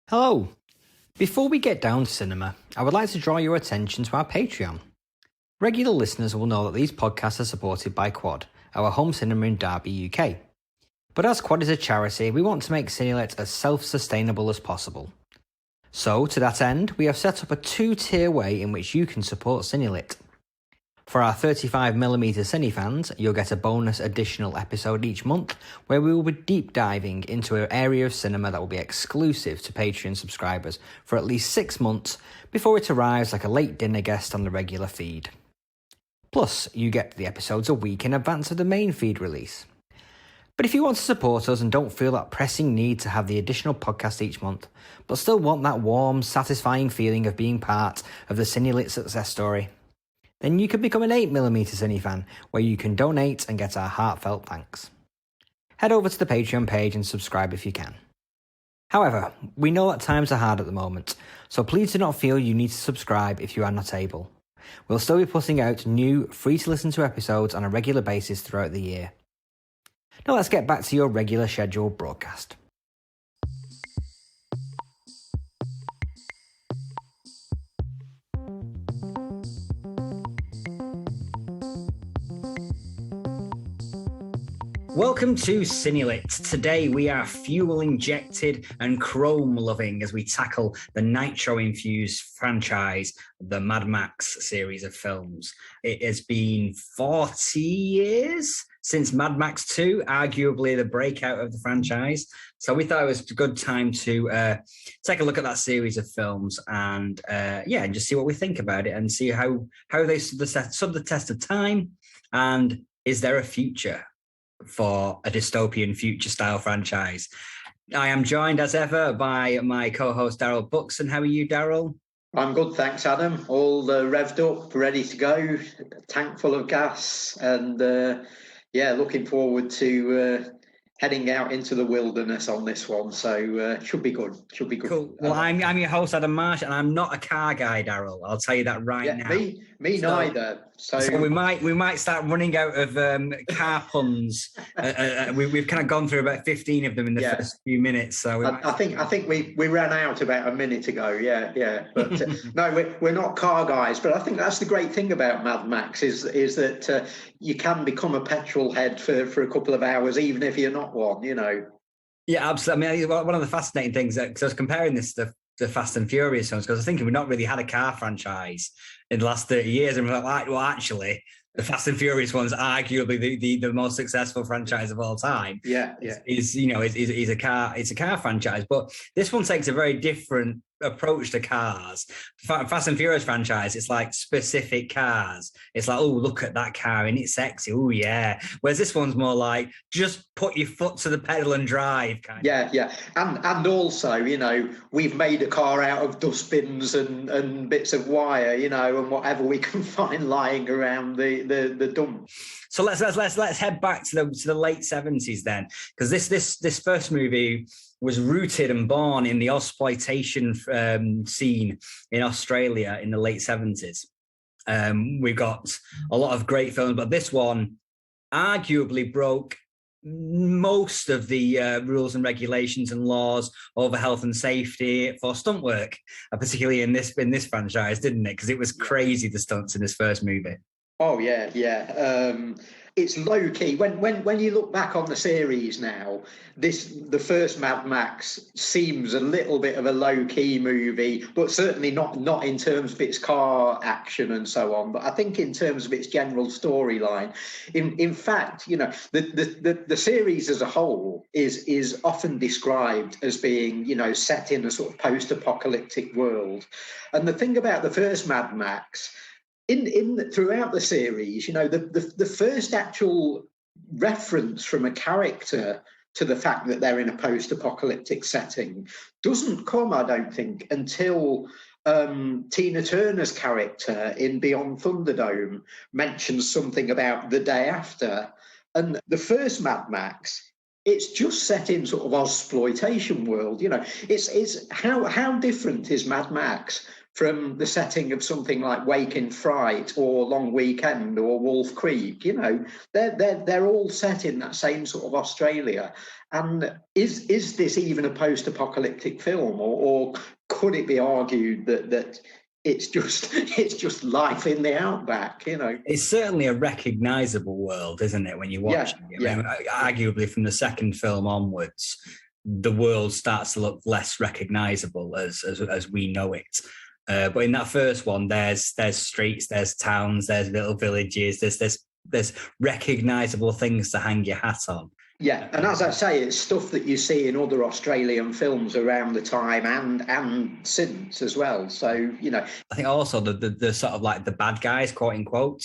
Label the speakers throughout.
Speaker 1: Hello. Before we get down to cinema, I would like to draw your attention to our Patreon. Regular listeners will know that these podcasts are supported by Quad, our home cinema in Derby, UK. But as Quad is a charity, we want to make Cinelit as self-sustainable as possible. So, to that end, we have set up a two-tier way in which you can support Cinelit. For our 35mm Cine fans, you'll get a bonus additional episode each month where we will be deep diving into an area of cinema that will be exclusive to Patreon subscribers for at least 6 months before it arrives like a late dinner guest on the regular feed. Plus, you get the episodes a week in advance of the main feed release. But if you want to support us and don't feel that pressing need to have the additional podcast each month, but still want that warm, satisfying feeling of being part of the Cinelit success story, then you can become an 8mm Cine fan, where you can donate and get our heartfelt thanks. Head over to the Patreon page and subscribe if you can. However, we know that times are hard at the moment, so please do not feel you need to subscribe if you are not able. We'll still be putting out new, free-to-listen-to episodes on a regular basis throughout the year. Now let's get back to your regular scheduled broadcast. Welcome to Cinelit. Today we are fuel-injected and chrome-loving as we tackle the nitro-infused franchise, the Mad Max series of films. It has been 40 years since Mad Max 2, arguably the breakout of the franchise. So we thought it was a good time to take a look at that series of films and just see what we think about it and see how they stood the test of time, and is there a future for a dystopian future-style franchise. I am joined, as ever, by my co-host, Daryl Buxton. How are you, Daryl?
Speaker 2: I'm good, thanks, Adam. All revved up, ready to go, tank full of gas, and looking forward to heading out into the wilderness on this one. So should be good.
Speaker 1: Cool. Well, I'm your host, Adam Marsh, and I'm not a car guy, Daryl. I'll tell you that right now.
Speaker 2: Me neither. So
Speaker 1: we might start running out of car puns. We've kind of gone through about 15 of them in the first few minutes. So
Speaker 2: I think we ran out about a minute ago. Yeah. But no, we're not car guys. But I think that's the great thing about Mad Max is that you can become a petrol head for a couple of hours, even if you're not one. You know. Yeah,
Speaker 1: absolutely. I mean, one of the fascinating things, because I was comparing this to the Fast and Furious films, because I was thinking we've not really had a car franchise in the last 30 years. And we're like, well, actually, the Fast and Furious one's arguably the most successful franchise of all time.
Speaker 2: Yeah.
Speaker 1: Is a car franchise. But this one takes a very different approach to cars. Fast and Furious franchise, it's like specific cars. It's like, oh, look at that car and it's sexy. Oh yeah. Whereas this one's more like, just put your foot to the pedal and drive kind
Speaker 2: of. Yeah. And also, you know, we've made a car out of dustbins and bits of wire, you know, and whatever we can find lying around the dump.
Speaker 1: So let's head back to the late 70s then, because this first movie was rooted and born in the Ozploitation scene in Australia in the late 70s. We've got a lot of great films, but this one arguably broke most of the rules and regulations and laws over health and safety for stunt work, particularly in this franchise, didn't it? Because it was crazy, the stunts in this first movie.
Speaker 2: Oh yeah. It's low key. When you look back on the series now, the first Mad Max seems a little bit of a low key movie, but certainly not in terms of its car action and so on. But I think in terms of its general storyline, in fact, you know, the series as a whole is often described as being, you know, set in a sort of post-apocalyptic world. And the thing about the first Mad Max, throughout the series, you know, the first actual reference from a character to the fact that they're in a post-apocalyptic setting doesn't come, I don't think, until Tina Turner's character in Beyond Thunderdome mentions something about the day after. And the first Mad Max, it's just set in sort of Ozploitation world. You know, it's how different is Mad Max from the setting of something like Wake in Fright or Long Weekend or Wolf Creek. You know, they're all set in that same sort of Australia. And is this even a post-apocalyptic film, or could it be argued that it's just life in the outback? You know,
Speaker 1: it's certainly a recognisable world, isn't it? When you watch it, I mean, arguably from the second film onwards, the world starts to look less recognisable as we know it. But in that first one, there's streets, there's towns, there's little villages, there's recognisable things to hang your hat on.
Speaker 2: Yeah, and as I say, it's stuff that you see in other Australian films around the time and since as well. So, you know,
Speaker 1: I think also the sort of like the bad guys, quote unquote,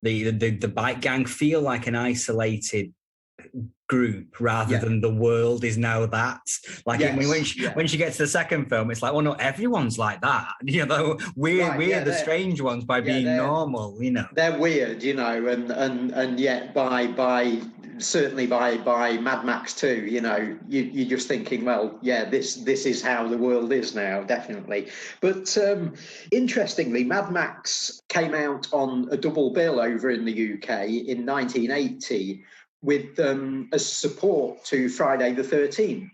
Speaker 1: the bike gang feel like an isolated group rather than the world is now that. Like when she gets to the second film, it's like, well, no, everyone's like that. You know, we're the strange ones by being normal. You know,
Speaker 2: they're weird. You know, and yet by certainly by Mad Max 2, you know, you're just thinking, well, yeah, this is how the world is now, definitely. But interestingly, Mad Max came out on a double bill over in the UK in 1980 with as support to Friday the 13th.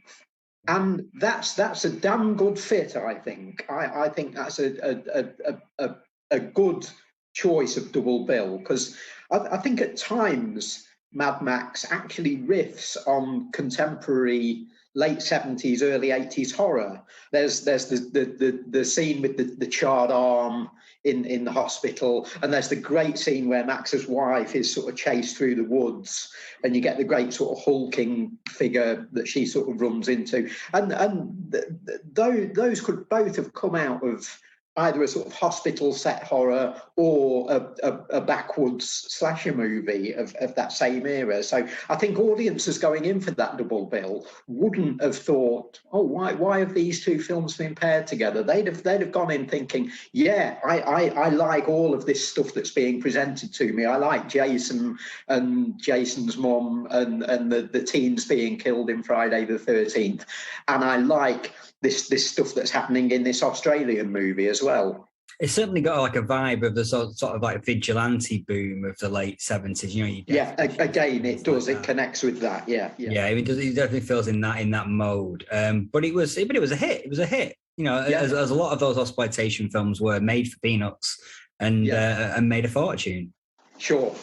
Speaker 2: And that's a damn good fit, I think. I think that's a good choice of double bill, because I think at times Mad Max actually riffs on contemporary late 70s, early 80s horror. There's the scene with the charred arm in the hospital, and there's the great scene where Max's wife is sort of chased through the woods, and you get the great sort of hulking figure that she sort of runs into. And those could both have come out of either a sort of hospital set horror or a backwoods slasher movie of that same era. So I think audiences going in for that double bill wouldn't have thought, oh, why have these two films been paired together? They'd have gone in thinking, yeah, I like all of this stuff that's being presented to me. I like Jason and Jason's mom and the teens being killed in Friday the 13th. And I like this stuff that's happening in this Australian movie as well.
Speaker 1: It's certainly got like a vibe of the sort of like vigilante boom of the late 70s. You know,
Speaker 2: again, it does. It connects with that. Yeah.
Speaker 1: It definitely feels in that mode. But it was a hit. It was a hit. You know, as a lot of those exploitation films were made for peanuts and made a fortune.
Speaker 2: Sure.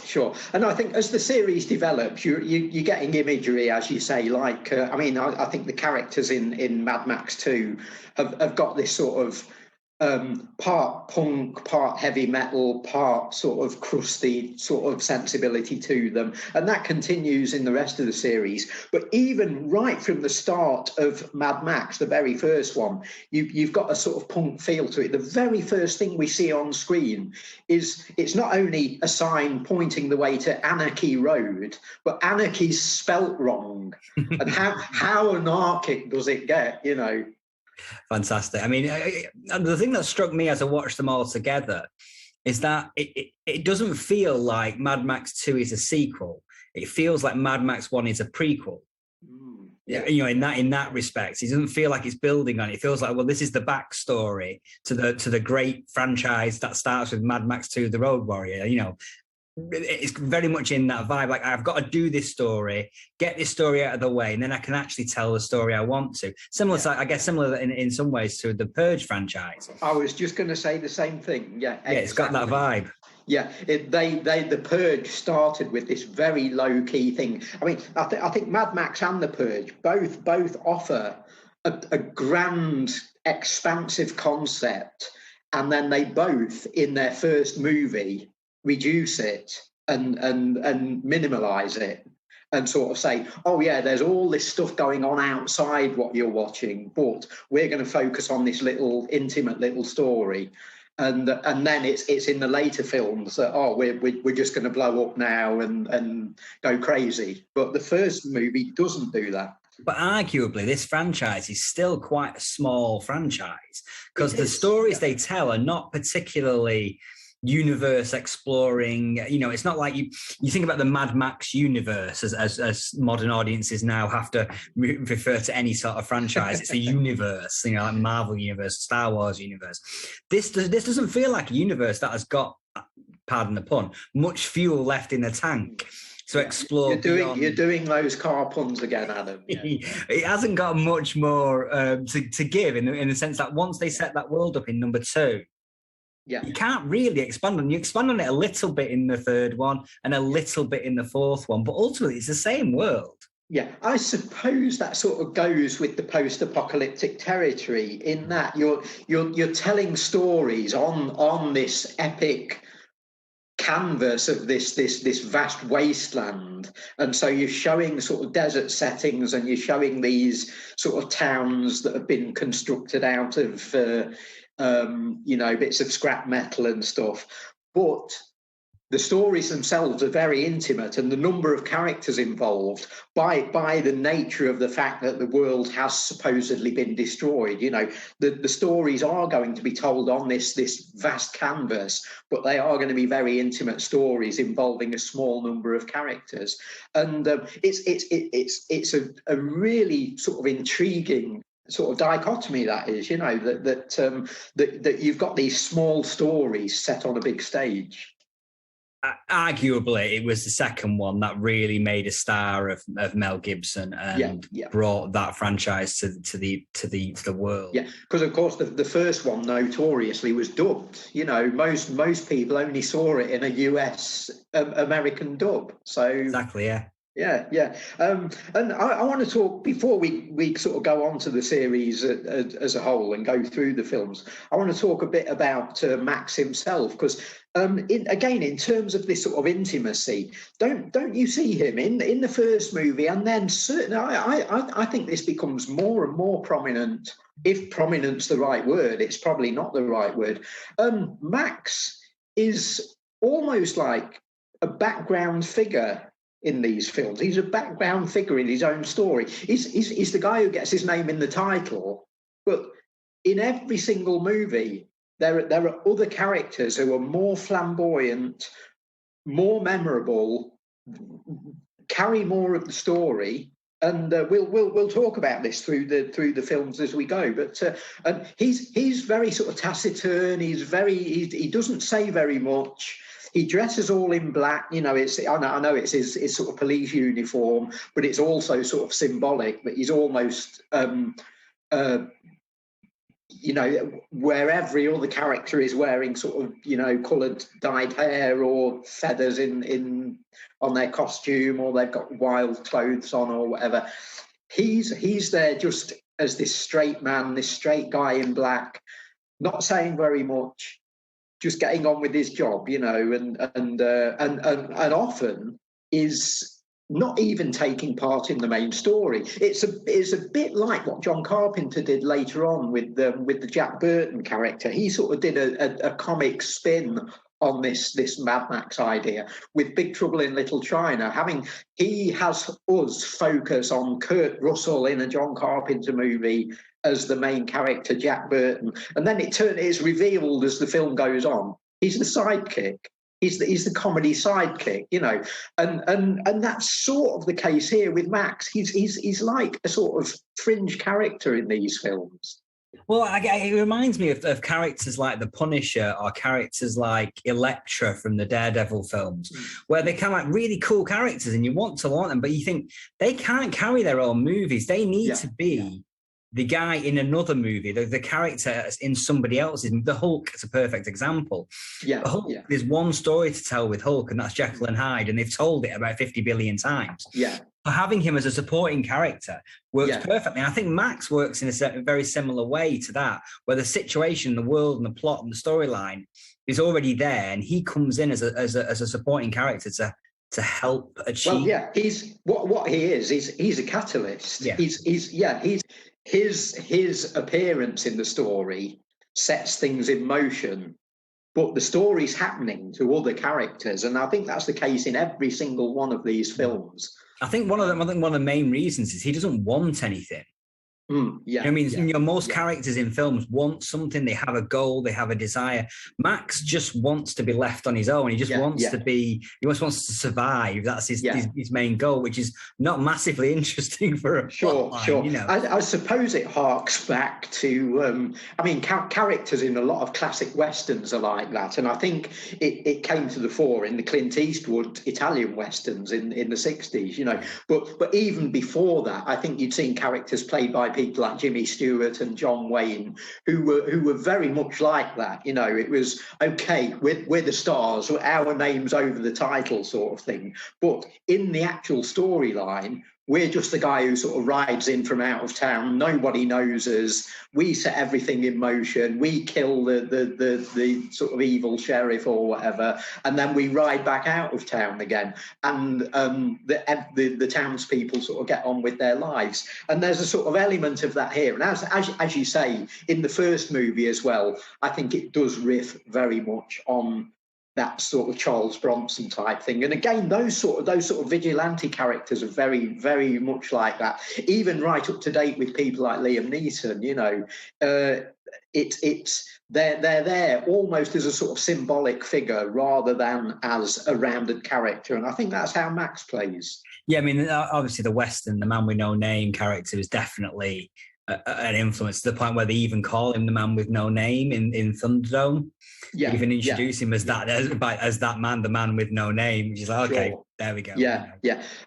Speaker 2: And I think as the series develops, you're getting imagery, as you say, like, I think the characters in Mad Max 2 have got this sort of part punk, part heavy metal, part sort of crusty sort of sensibility to them. And that continues in the rest of the series. But even right from the start of Mad Max, the very first one, you've got a sort of punk feel to it. The very first thing we see on screen is it's not only a sign pointing the way to Anarchy Road, but anarchy's spelt wrong. And how anarchic does it get, you know?
Speaker 1: Fantastic. I mean, the thing that struck me as I watched them all together is that it doesn't feel like Mad Max 2 is a sequel. It feels like Mad Max 1 is a prequel.
Speaker 2: Yeah.
Speaker 1: You know, in that respect, it doesn't feel like it's building on it. It feels like, well, this is the backstory to the great franchise that starts with Mad Max 2, The Road Warrior. You know, it's very much in that vibe. Like, I've got to do this story, get this story out of the way, and then I can actually tell the story I want to. Similar in some ways to the Purge franchise.
Speaker 2: I was just going to say the same thing. Yeah, exactly.
Speaker 1: It's got that vibe.
Speaker 2: Yeah, the Purge started with this very low key thing. I mean, I think Mad Max and the Purge both offer a grand, expansive concept, and then they both, in their first movie, reduce it and minimalize it and sort of say, oh yeah, there's all this stuff going on outside what you're watching, but we're going to focus on this little intimate little story. And then it's in the later films that, oh, we're just going to blow up now and go crazy. But the first movie doesn't do that.
Speaker 1: But arguably, this franchise is still quite a small franchise because the stories they tell are not particularly universe exploring. It's not like you think about the Mad Max universe as modern audiences now have to refer to any sort of franchise. It's a universe, like Marvel universe, Star Wars universe. This doesn't feel like a universe that has got, pardon the pun, much fuel left in the tank to explore.
Speaker 2: You're doing those car puns again, Adam. Yeah.
Speaker 1: It hasn't got much more to give in the sense that once they set that world up in number 2, you can't really expand on it. You expand on it a little bit in the 3rd one and a little bit in the 4th one, but ultimately it's the same world.
Speaker 2: Yeah, I suppose that sort of goes with the post-apocalyptic territory in that you're telling stories on this epic canvas of this vast wasteland, and so you're showing sort of desert settings, and you're showing these sort of towns that have been constructed out of bits of scrap metal and stuff, but the stories themselves are very intimate, and the number of characters involved by the nature of the fact that the world has supposedly been destroyed. The stories are going to be told on this vast canvas, but they are going to be very intimate stories involving a small number of characters, and it's a really sort of intriguing sort of dichotomy that is, that you've got these small stories set on a big stage.
Speaker 1: Arguably, it was the second one that really made a star of Mel Gibson and brought that franchise to the world. Yeah,
Speaker 2: because of course the first one notoriously was dubbed. Most people only saw it in a US American dub. So
Speaker 1: exactly, yeah.
Speaker 2: Yeah. And I want to talk, before we sort of go on to the series as a whole and go through the films, I want to talk a bit about Max himself, because in terms of this sort of intimacy, don't you see him in the first movie, and then certainly I think this becomes more and more prominent. If prominent's the right word, it's probably not the right word. Max is almost like a background figure in these films. He's a background figure in his own story. He's the guy who gets his name in the title, but in every single movie, there are other characters who are more flamboyant, more memorable, carry more of the story. And we'll talk about this through the films as we go. But and he's very sort of taciturn. He doesn't say very much. He dresses all in black. I know it's his sort of police uniform, but it's also sort of symbolic that he's almost where every other character is wearing sort of coloured dyed hair or feathers on their costume, or they've got wild clothes on or whatever. He's there just as this straight man, this straight guy in black, not saying very much, just getting on with his job, and often is not even taking part in the main story. It's a bit like what John Carpenter did later on with the Jack Burton character. He sort of did a comic spin on this Mad Max idea with Big Trouble in Little China. He has us focus on Kurt Russell in a John Carpenter movie as the main character, Jack Burton, and then it's revealed as the film goes on, he's the sidekick. He's the comedy sidekick, and that's sort of the case here with Max. He's like a sort of fringe character in these films.
Speaker 1: Well, it reminds me of characters like the Punisher or characters like Elektra from the Daredevil films, where they're kind of like really cool characters and you want to want them, but you think they can't carry their own movies. They need to be the guy in another movie, the character in somebody else's. The Hulk is a perfect example. There's one story to tell with Hulk, and that's Jekyll and Hyde, and they've told it about 50 billion times. But having him as a supporting character works perfectly. I think Max works in a very similar way to that, where the situation, the world, and the plot and the storyline is already there, and he comes in as a supporting character to help achieve.
Speaker 2: Well, he's what he is. He's a catalyst. His appearance in the story sets things in motion, but the story's happening to other characters, and I think that's the case in every single one of these films.
Speaker 1: I think one of the main reasons is he doesn't want anything. I mean, most characters in films want something. They have a goal. They have a desire. Max just wants to be left on his own. He just wants to be. He just wants to survive. That's his main goal, which is not massively interesting for a plotline, you know.
Speaker 2: I suppose it harks back to. I mean, characters in a lot of classic westerns are like that, and I think it came to the fore in the Clint Eastwood Italian westerns in the 60s. You know, but even before that, I think you'd seen characters played by people like Jimmy Stewart and John Wayne, who were very much like that. You know, it was okay, we're the stars, our names over the title sort of thing. But in the actual storyline, we're just the guy who sort of rides in from out of town. Nobody knows us. We set everything in motion. We kill the sort of evil sheriff or whatever, and then we ride back out of town again. And the townspeople sort of get on with their lives. And there's a sort of element of that here. And as you say, in the first movie as well, I think it does riff very much on that sort of Charles Bronson type thing. And again, those sort of vigilante characters are very, very much like that. Even right up to date with people like Liam Neeson, you know, they're there almost as a sort of symbolic figure rather than as a rounded character. And I think that's how Max plays.
Speaker 1: Yeah, I mean, obviously the Western, the man with no name character is definitely an influence to the point where they even call him the man with no name in Thunderdome. They even introduce him as that man, the man with no name, which is like, okay, there we go.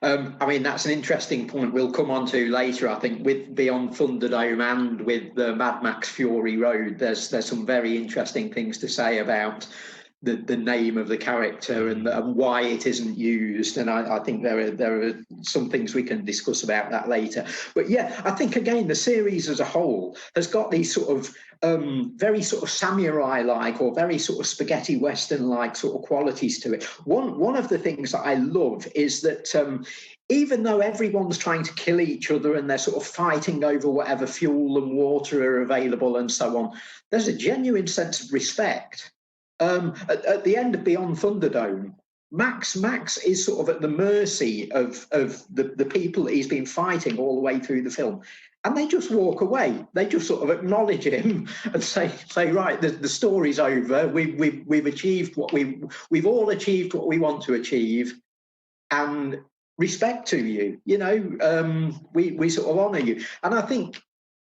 Speaker 2: I mean, that's an interesting point we'll come on to later, I think, with Beyond Thunderdome and with the Mad Max Fury Road. There's some very interesting things to say about the name of the character and why it isn't used, and I think there are some things we can discuss about that later. But yeah, I think again the series as a whole has got these sort of very sort of samurai-like or very sort of spaghetti western-like sort of qualities to it. One of the things that I love is that even though everyone's trying to kill each other and they're sort of fighting over whatever fuel and water are available and so on, there's a genuine sense of respect. At the end of Beyond Thunderdome, Max is sort of at the mercy of the people that he's been fighting all the way through the film. And they just walk away. They just sort of acknowledge him and say, right, the story's over. We've achieved we've all achieved what we want to achieve, and respect to you. You know, we sort of honour you. And I think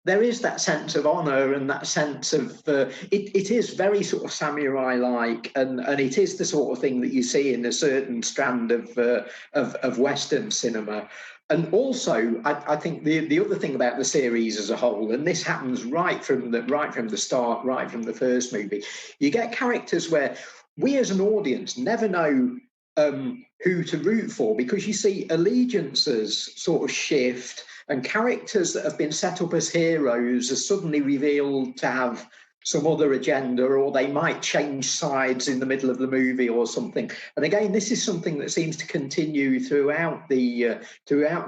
Speaker 2: there is that sense of honour and that sense of it is very sort of samurai-like, and it is the sort of thing that you see in a certain strand of Western cinema. And also, I think the other thing about the series as a whole, and this happens right from the start, right from the first movie, you get characters where we as an audience never know who to root for, because you see allegiances sort of shift, and characters that have been set up as heroes are suddenly revealed to have some other agenda, or they might change sides in the middle of the movie or something. And again, this is something that seems to continue throughout the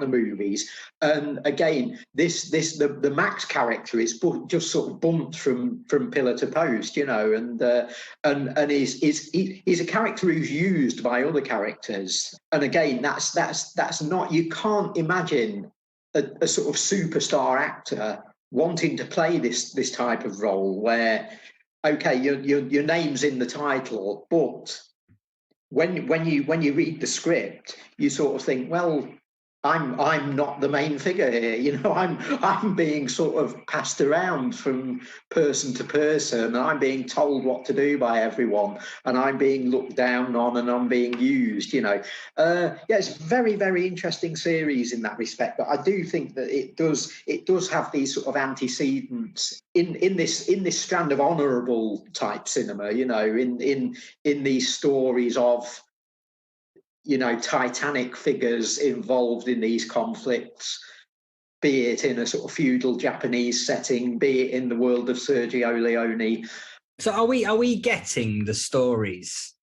Speaker 2: movies. And again, the Max character is just sort of bumped from pillar to post, you know, and he's a character who's used by other characters. And again, that's not, you can't imagine a sort of superstar actor wanting to play this type of role where, okay, your name's in the title, but when you read the script, you sort of think, well, I'm not the main figure here, you know. I'm being sort of passed around from person to person, and I'm being told what to do by everyone, and I'm being looked down on, and I'm being used, you know. It's a very, very interesting series in that respect. But I do think that it does have these sort of antecedents in this strand of honourable type cinema, you know, in these stories of, you know, titanic figures involved in these conflicts, be it in a sort of feudal Japanese setting, be it in the world of Sergio Leone.
Speaker 1: So are we getting the stories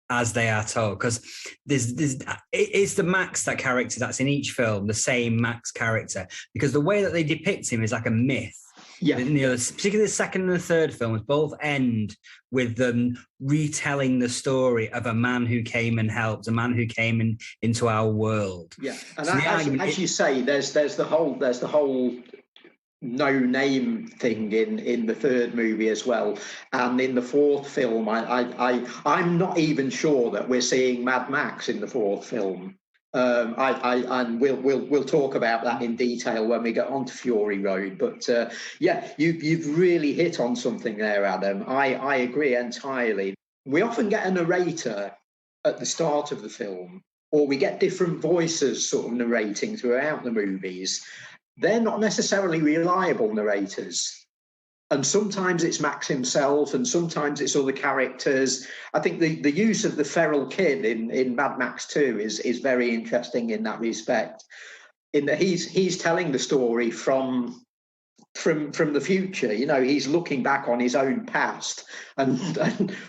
Speaker 1: as they are told? Because it's the Max, that character that's in each film, the same Max character, because the way that they depict him is like a myth. Yeah, you know, particularly the second and the third films both end with them retelling the story of a man who came and helped, a man who came into our world.
Speaker 2: Yeah, and so as you say, there's the whole no-name thing in the third movie as well, and in the fourth film, I'm not even sure that we're seeing Mad Max in the fourth film. And we'll talk about that in detail when we get on to Fury Road. But yeah, you've really hit on something there, Adam. I agree entirely. We often get a narrator at the start of the film, or we get different voices sort of narrating throughout the movies. They're not necessarily reliable narrators. And sometimes it's Max himself, and sometimes it's other characters. I think the use of the feral kid in Mad Max 2 is very interesting in that respect, in that he's telling the story from the future. You know, he's looking back on his own past and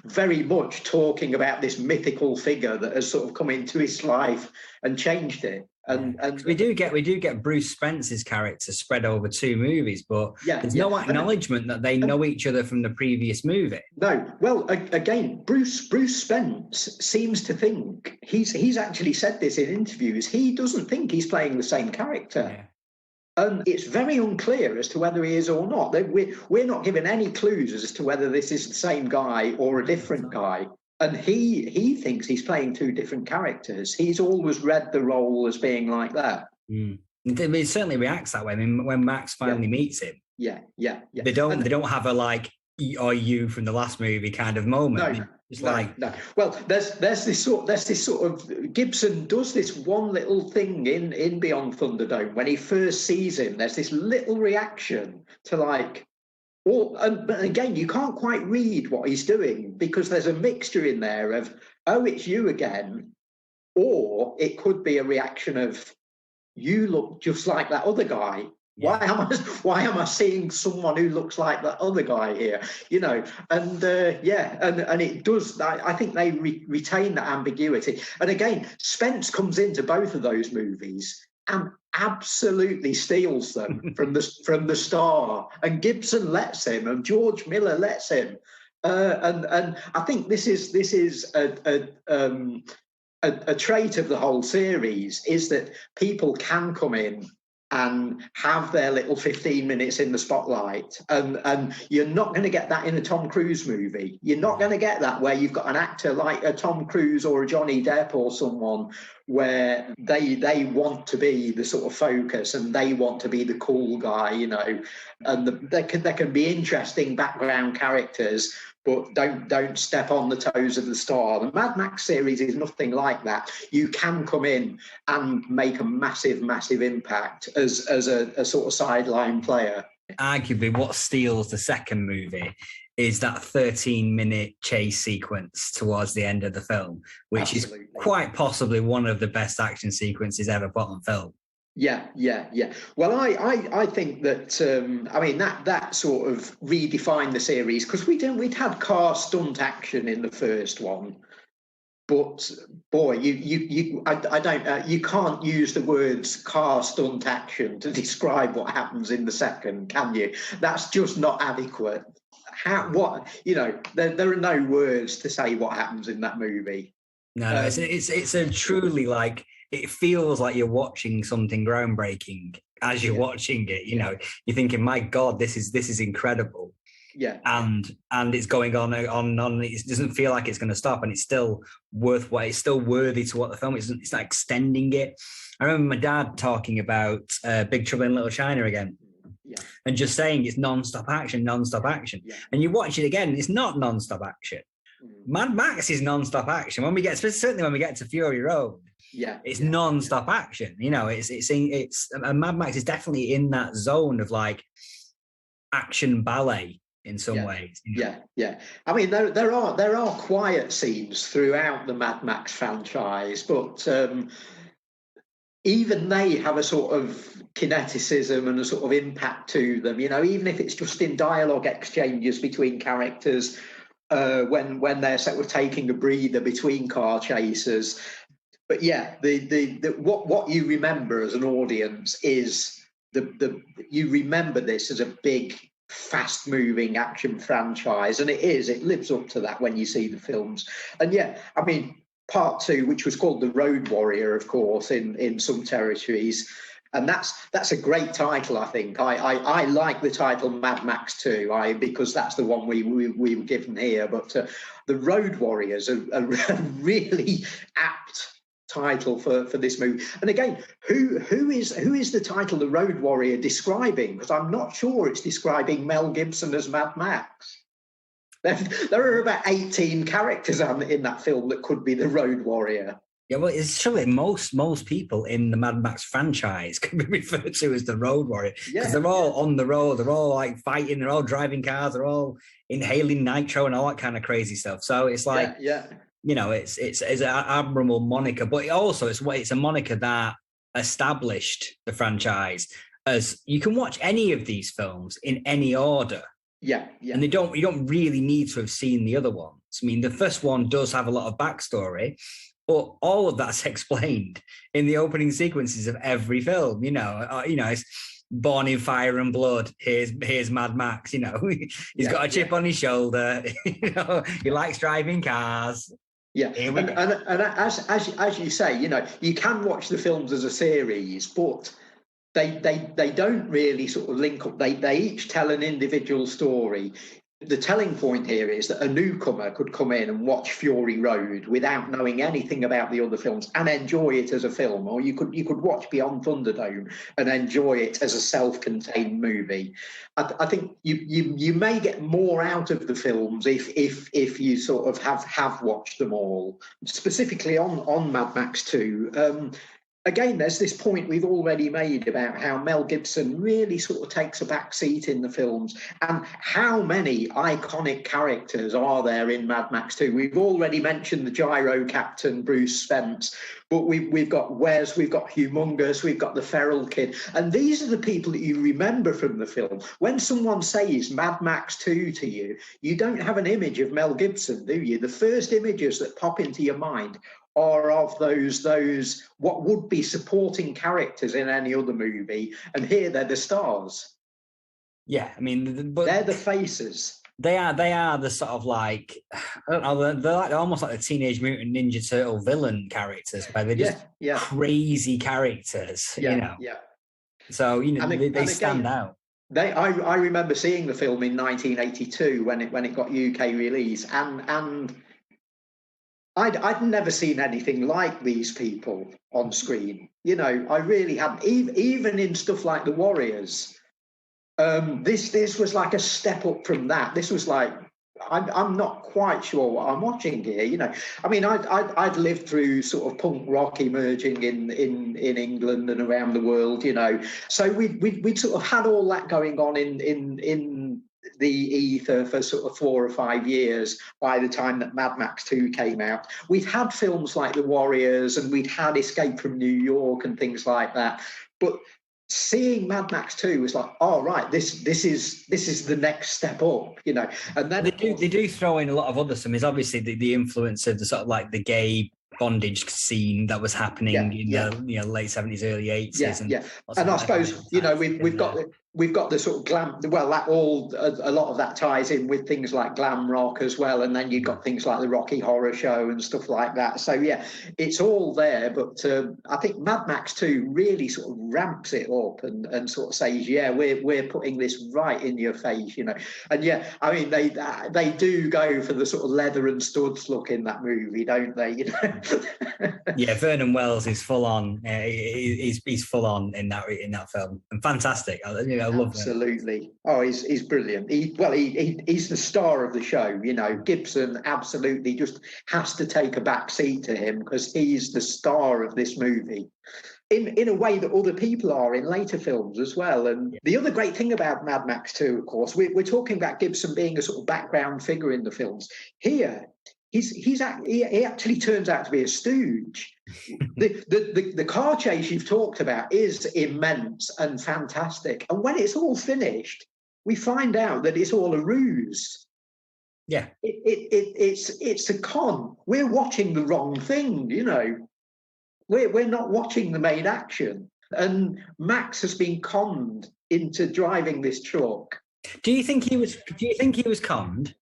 Speaker 2: very much talking about this mythical figure that has sort of come into his life and changed it. And
Speaker 1: we do get Bruce Spence's character spread over 2 movies, but there's no acknowledgement that they know each other from the previous movie.
Speaker 2: No, well, again, Bruce Spence seems to think he's actually said this in interviews. He doesn't think he's playing the same character.
Speaker 1: Yeah.
Speaker 2: And it's very unclear as to whether he is or not. We're not given any clues as to whether this is the same guy or a different guy. And he thinks he's playing 2 different characters. He's always read the role as being like that.
Speaker 1: Mm. It certainly reacts that way. I mean, when Max finally meets him,
Speaker 2: they
Speaker 1: don't have a like "are you" from the last movie kind of moment.
Speaker 2: No. Well, there's this sort of Gibson does this one little thing in Beyond Thunderdome when he first sees him. There's this little reaction to like. But again, you can't quite read what he's doing because there's a mixture in there of, oh, it's you again, or it could be a reaction of, you look just like that other guy. Yeah. Why am I seeing someone who looks like that other guy here? You know, and and it does. I think they retain that ambiguity. And again, Spence comes into both of those movies and absolutely steals them from the start. And Gibson lets him, and George Miller lets him. And I think this is a trait of the whole series, is that people can come in and have their little 15 minutes in the spotlight. And you're not going to get that in a Tom Cruise movie. You're not going to get that where you've got an actor like a Tom Cruise or a Johnny Depp or someone where they want to be the sort of focus and they want to be the cool guy, you know. And there can be interesting background characters, but don't step on the toes of the star. The Mad Max series is nothing like that. You can come in and make a massive, massive impact as a sort of sideline player.
Speaker 1: Arguably, what steals the second movie is that 13-minute chase sequence towards the end of the film, which Absolutely. Is quite possibly one of the best action sequences ever put on film.
Speaker 2: Yeah. Well, I think that that sort of redefined the series, because we'd had car stunt action in the first one, but boy, you can't use the words car stunt action to describe what happens in the second, can you? That's just not adequate. There are no words to say what happens in that movie.
Speaker 1: No, it's a truly like. It feels like you're watching something groundbreaking as you're watching it. You know, you're thinking, "My God, this is incredible." Yeah, and it's going on. It doesn't feel like it's going to stop, and it's still worthwhile. It's still worthy to what the film is. It's not extending it. I remember my dad talking about Big Trouble in Little China again. Yeah. And just saying it's non-stop action. Yeah. And you watch it again, it's not non-stop action. Mad Max is non-stop action. Certainly when we get to Fury Road, it's non-stop action. You know, it's Mad Max is definitely in that zone of like action ballet in some ways. You know?
Speaker 2: Yeah. I mean, there are quiet scenes throughout the Mad Max franchise, but even they have a sort of kineticism and a sort of impact to them. You know, even if it's just in dialogue exchanges between characters. When they're sort of taking a breather between car chases, but what you remember as an audience is you remember this as a big, fast-moving action franchise, and it lives up to that when you see the films. And I mean, Part 2, which was called The Road Warrior, of course, in some territories, And that's a great title, I think. I like the title Mad Max 2, because that's the one we were given here. But the Road Warriors are a really apt title for this movie. And again, who is the title The Road Warrior describing? Because I'm not sure it's describing Mel Gibson as Mad Max. There are about 18 characters in that film that could be the Road Warrior.
Speaker 1: Yeah, well, it's true that most people in the Mad Max franchise can be referred to as the Road Warrior because they're all on the road, they're all like fighting, they're all driving cars, they're all inhaling nitro and all that kind of crazy stuff. So it's like, you know, it's an admirable moniker, but it's a moniker that established the franchise as you can watch any of these films in any order.
Speaker 2: Yeah.
Speaker 1: And you don't really need to have seen the other ones. I mean, the first one does have a lot of backstory, but all of that's explained in the opening sequences of every film. It's Born in Fire and Blood. Here's Mad Max. You know, he's got a chip on his shoulder. You know, he likes driving cars.
Speaker 2: Yeah, and as you say, you know, you can watch the films as a series, but they don't really sort of link up. They each tell an individual story. The telling point here is that a newcomer could come in and watch Fury Road without knowing anything about the other films and enjoy it as a film, or you could watch Beyond Thunderdome and enjoy it as a self-contained movie. I think you may get more out of the films if you sort of have watched them all. Specifically on Mad Max 2. Again, there's this point we've already made about how Mel Gibson really sort of takes a back seat in the films, and how many iconic characters are there in Mad Max 2. We've already mentioned the gyro captain, Bruce Spence, but we've got Wes, we've got Humongous, we've got the Feral Kid, and these are the people that you remember from the film. When someone says Mad Max 2 to you, you don't have an image of Mel Gibson, do you? The first images that pop into your mind are of those what would be supporting characters in any other movie, and here they're the stars.
Speaker 1: Yeah, I mean,
Speaker 2: but they're the faces.
Speaker 1: They are the sort of like, I don't know, they're almost like the Teenage Mutant Ninja Turtle villain characters, where they're just crazy characters, you know. Yeah. So you know they stand out.
Speaker 2: I remember seeing the film in 1982 when it got UK release, and I'd never seen anything like these people on screen. You know, I really hadn't. Even in stuff like The Warriors, this was like a step up from that. This was like, I'm not quite sure what I'm watching here. You know, I mean, I'd lived through sort of punk rock emerging in England and around the world. You know, so we'd sort of had all that going on in the ether for sort of 4 or 5 years by the time that Mad Max 2 came out. We'd had films like The Warriors, and we'd had Escape from New York and things like that. But seeing Mad Max 2 was like, oh right, this is the next step up, you know. And then
Speaker 1: they do throw in a lot of other stuff. It's obviously the influence of the sort of like the gay bondage scene that was lot the late 70s, early 80s.
Speaker 2: And I suppose, you know, we've got the sort of glam. Well, a lot of that ties in with things like glam rock as well, and then you've got things like the Rocky Horror Show and stuff like that. So yeah, it's all there. But I think Mad Max 2 really sort of ramps it up and sort of says, yeah, we're putting this right in your face, you know. And yeah, I mean they do go for the sort of leather and studs look in that movie, don't they? You know.
Speaker 1: Yeah, Vernon Wells is full on. He's full on in that film, and fantastic. I love
Speaker 2: absolutely. Him. Oh, he's brilliant. He's the star of the show. You know, Gibson absolutely just has to take a back seat to him because he's the star of this movie. In a way that other people are in later films as well. And the other great thing about Mad Max 2, of course, we're talking about Gibson being a sort of background figure in the films. Here, he actually turns out to be a stooge. The car chase you've talked about is immense and fantastic, and when it's all finished, we find out that it's all a ruse.
Speaker 1: Yeah,
Speaker 2: it's a con. We're watching the wrong thing, you know. We're not watching the main action, and Max has been conned into driving this truck.
Speaker 1: Do you think he was conned?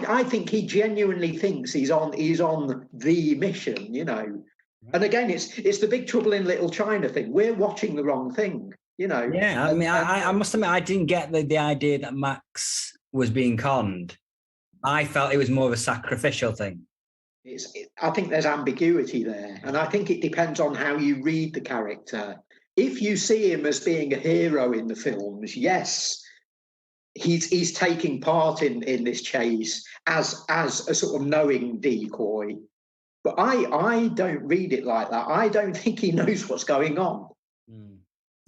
Speaker 2: I think he genuinely thinks he's on the mission, you know. And again, it's the Big Trouble in Little China thing. We're watching the wrong thing, you know.
Speaker 1: Yeah, I mean, I must admit, I didn't get the idea that Max was being conned. I felt it was more of a sacrificial thing.
Speaker 2: I think there's ambiguity there, and I think it depends on how you read the character. If you see him as being a hero in the films, yes, he's taking part in this chase as a sort of knowing decoy. But I don't read it like that. I don't think he knows what's going on.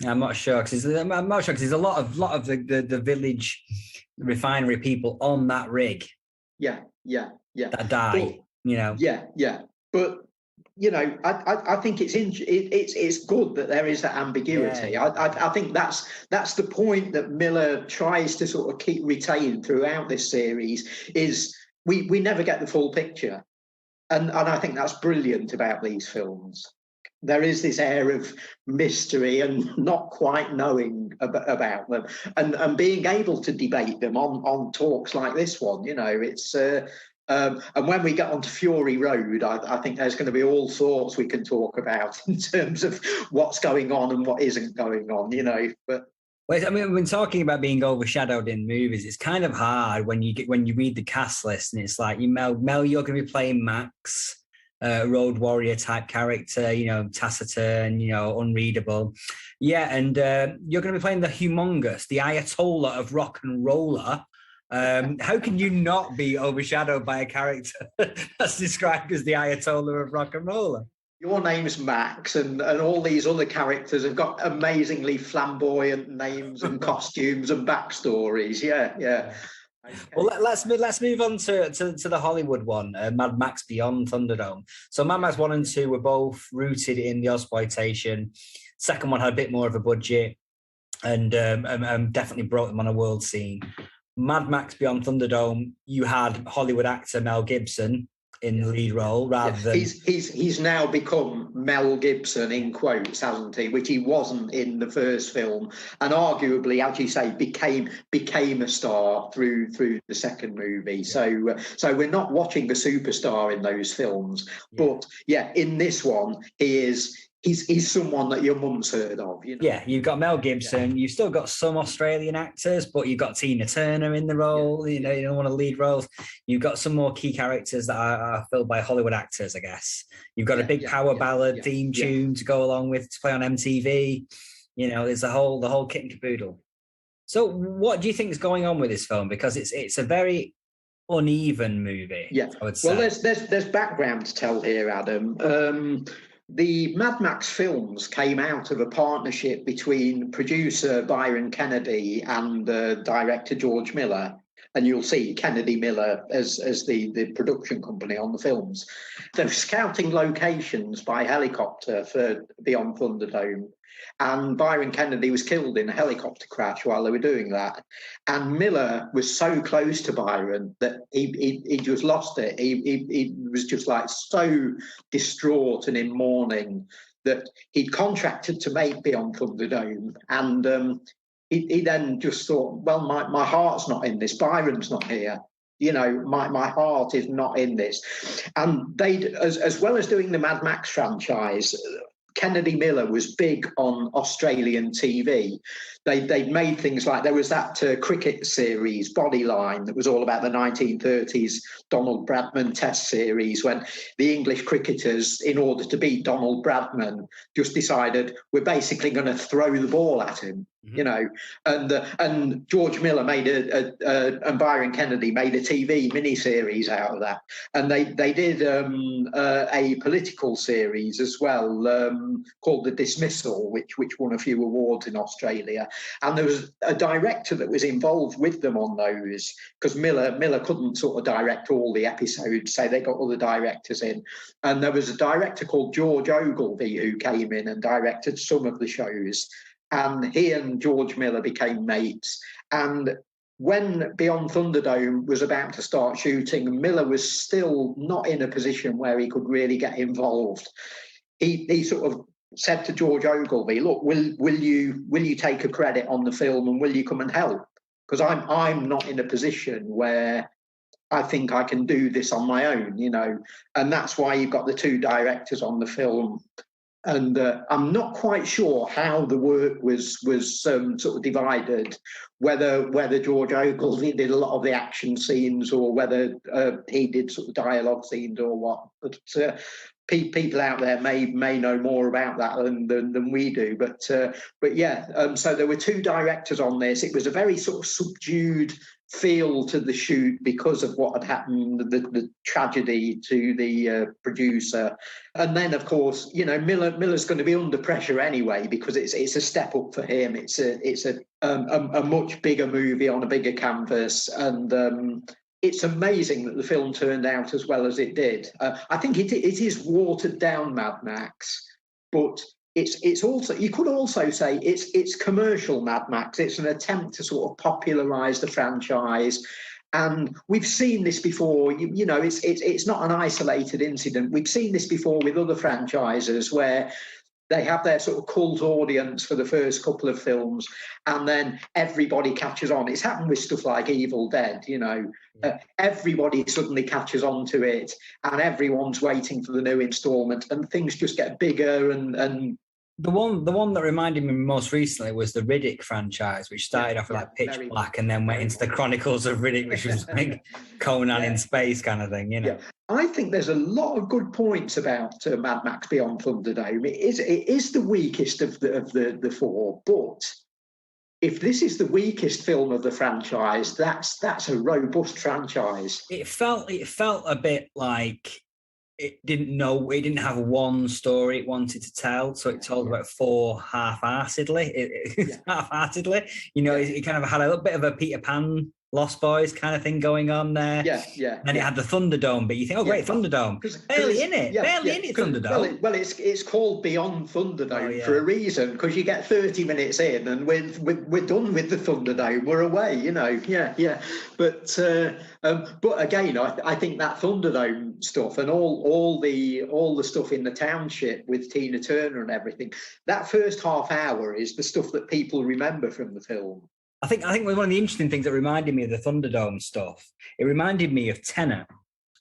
Speaker 1: I'm not sure because there's a lot of the village refinery people on that rig.
Speaker 2: Yeah.
Speaker 1: That die.
Speaker 2: But, Yeah. But I think it's good that there is that ambiguity.
Speaker 1: Yeah.
Speaker 2: I think that's the point that Miller tries to sort of keep retained throughout this series. Is we never get the full picture, and I think that's brilliant about these films. There is this air of mystery and not quite knowing about them, and being able to debate them on talks like this one. It's. And when we get onto Fury Road, I think there's going to be all sorts we can talk about in terms of what's going on and what isn't going on, But
Speaker 1: I mean, when talking about being overshadowed in movies, it's kind of hard when you read the cast list and it's like Mel, you're going to be playing Max, road warrior type character, taciturn, unreadable, and you're going to be playing the humongous, the Ayatollah of rock and roller. How can you not be overshadowed by a character that's described as the Ayatollah of rock and roller?
Speaker 2: Your name's Max, and all these other characters have got amazingly flamboyant names and costumes and backstories. Yeah.
Speaker 1: Okay. Well, let's move on to the Hollywood one, Mad Max Beyond Thunderdome. So Mad Max 1 and 2 were both rooted in the exploitation. Second one had a bit more of a budget and definitely brought them on a world scene. Mad Max Beyond Thunderdome, you had Hollywood actor Mel Gibson in the lead role rather than...
Speaker 2: He's now become Mel Gibson, in quotes, hasn't he? Which he wasn't in the first film, and arguably, as you say, became a star through the second movie. Yeah. So we're not watching the superstar in those films. Yeah. But in this one, he's someone that your mum's heard of.
Speaker 1: Yeah, you've got Mel Gibson. Yeah. You've still got some Australian actors, but you've got Tina Turner in the role. Yeah. You know, one of the lead roles. You've got some more key characters that are filled by Hollywood actors, I guess. You've got a big power ballad theme tune to go along with to play on MTV. There's the whole kit and caboodle. So, what do you think is going on with this film? Because it's a very uneven movie.
Speaker 2: Yeah,
Speaker 1: I would say.
Speaker 2: Well, there's background to tell here, Adam. The Mad Max films came out of a partnership between producer Byron Kennedy and director George Miller. And you'll see Kennedy Miller as the production company on the films. They were scouting locations by helicopter for Beyond Thunderdome. And Byron Kennedy was killed in a helicopter crash while they were doing that. And Miller was so close to Byron that he just lost it. He was just like so distraught and in mourning that he'd contracted to make Beyond Thunderdome. And he then just thought, well, my heart's not in this. Byron's not here. My heart is not in this. And they, as well as doing the Mad Max franchise, Kennedy Miller was big on Australian TV. They'd made things like, there was that cricket series, Bodyline, that was all about the 1930s Donald Bradman Test series, when the English cricketers, in order to beat Donald Bradman, just decided we're basically going to throw the ball at him. And George Miller made and Byron Kennedy made a TV miniseries out of that, and they did a political series as well called The Dismissal, which won a few awards in Australia. And there was a director that was involved with them on those, because Miller couldn't sort of direct all the episodes, so they got other directors in. And there was a director called George Ogilvy who came in and directed some of the shows. And he and George Miller became mates. And when Beyond Thunderdome was about to start shooting, Miller was still not in a position where he could really get involved. He sort of said to George Ogilvy, look, will you take a credit on the film and will you come and help? Because I'm not in a position where I think I can do this on my own, and that's why you've got the two directors on the film. And I'm not quite sure how the work was sort of divided, whether George Ogilvy did a lot of the action scenes or whether he did sort of dialogue scenes or what. But people out there may know more about that than we do. But yeah, so there were two directors on this. It was a very sort of subdued feel to the shoot because of what had happened, the tragedy to the producer. And then, of course, Miller's going to be under pressure anyway because it's a step up for him. It's a much bigger movie on a bigger canvas, and it's amazing that the film turned out as well as it did. I think it is watered down Mad Max, but it's also, you could also say it's commercial Mad Max. It's an attempt to sort of popularise the franchise. And we've seen this before, it's not an isolated incident. We've seen this before with other franchises where they have their sort of cult audience for the first couple of films, and then everybody catches on. It's happened with stuff like Evil Dead, everybody suddenly catches on to it, and everyone's waiting for the new installment, and things just get bigger and
Speaker 1: The one that reminded me most recently was the Riddick franchise, which started off with like Pitch Black and then went into the Chronicles of Riddick, which was like Conan in space kind of thing, Yeah.
Speaker 2: I think there's a lot of good points about Mad Max Beyond Thunderdome. It is the weakest of the four, but if this is the weakest film of the franchise, that's a robust franchise.
Speaker 1: It felt a bit like it didn't have one story it wanted to tell, so it told about four half-heartedly. Half-heartedly, It kind of had a little bit of a Peter Pan, Lost Boys kind of thing going on there.
Speaker 2: Yeah.
Speaker 1: And it had the Thunderdome, but you think, great, Thunderdome. Barely in it, Thunderdome.
Speaker 2: Well, it's called Beyond Thunderdome for a reason, because you get 30 minutes in and we're done with the Thunderdome. We're away, Yeah. But again, I think that Thunderdome stuff and all the stuff in the township with Tina Turner and everything, that first half hour is the stuff that people remember from the film.
Speaker 1: I think one of the interesting things that reminded me of the Thunderdome stuff, it reminded me of Tenet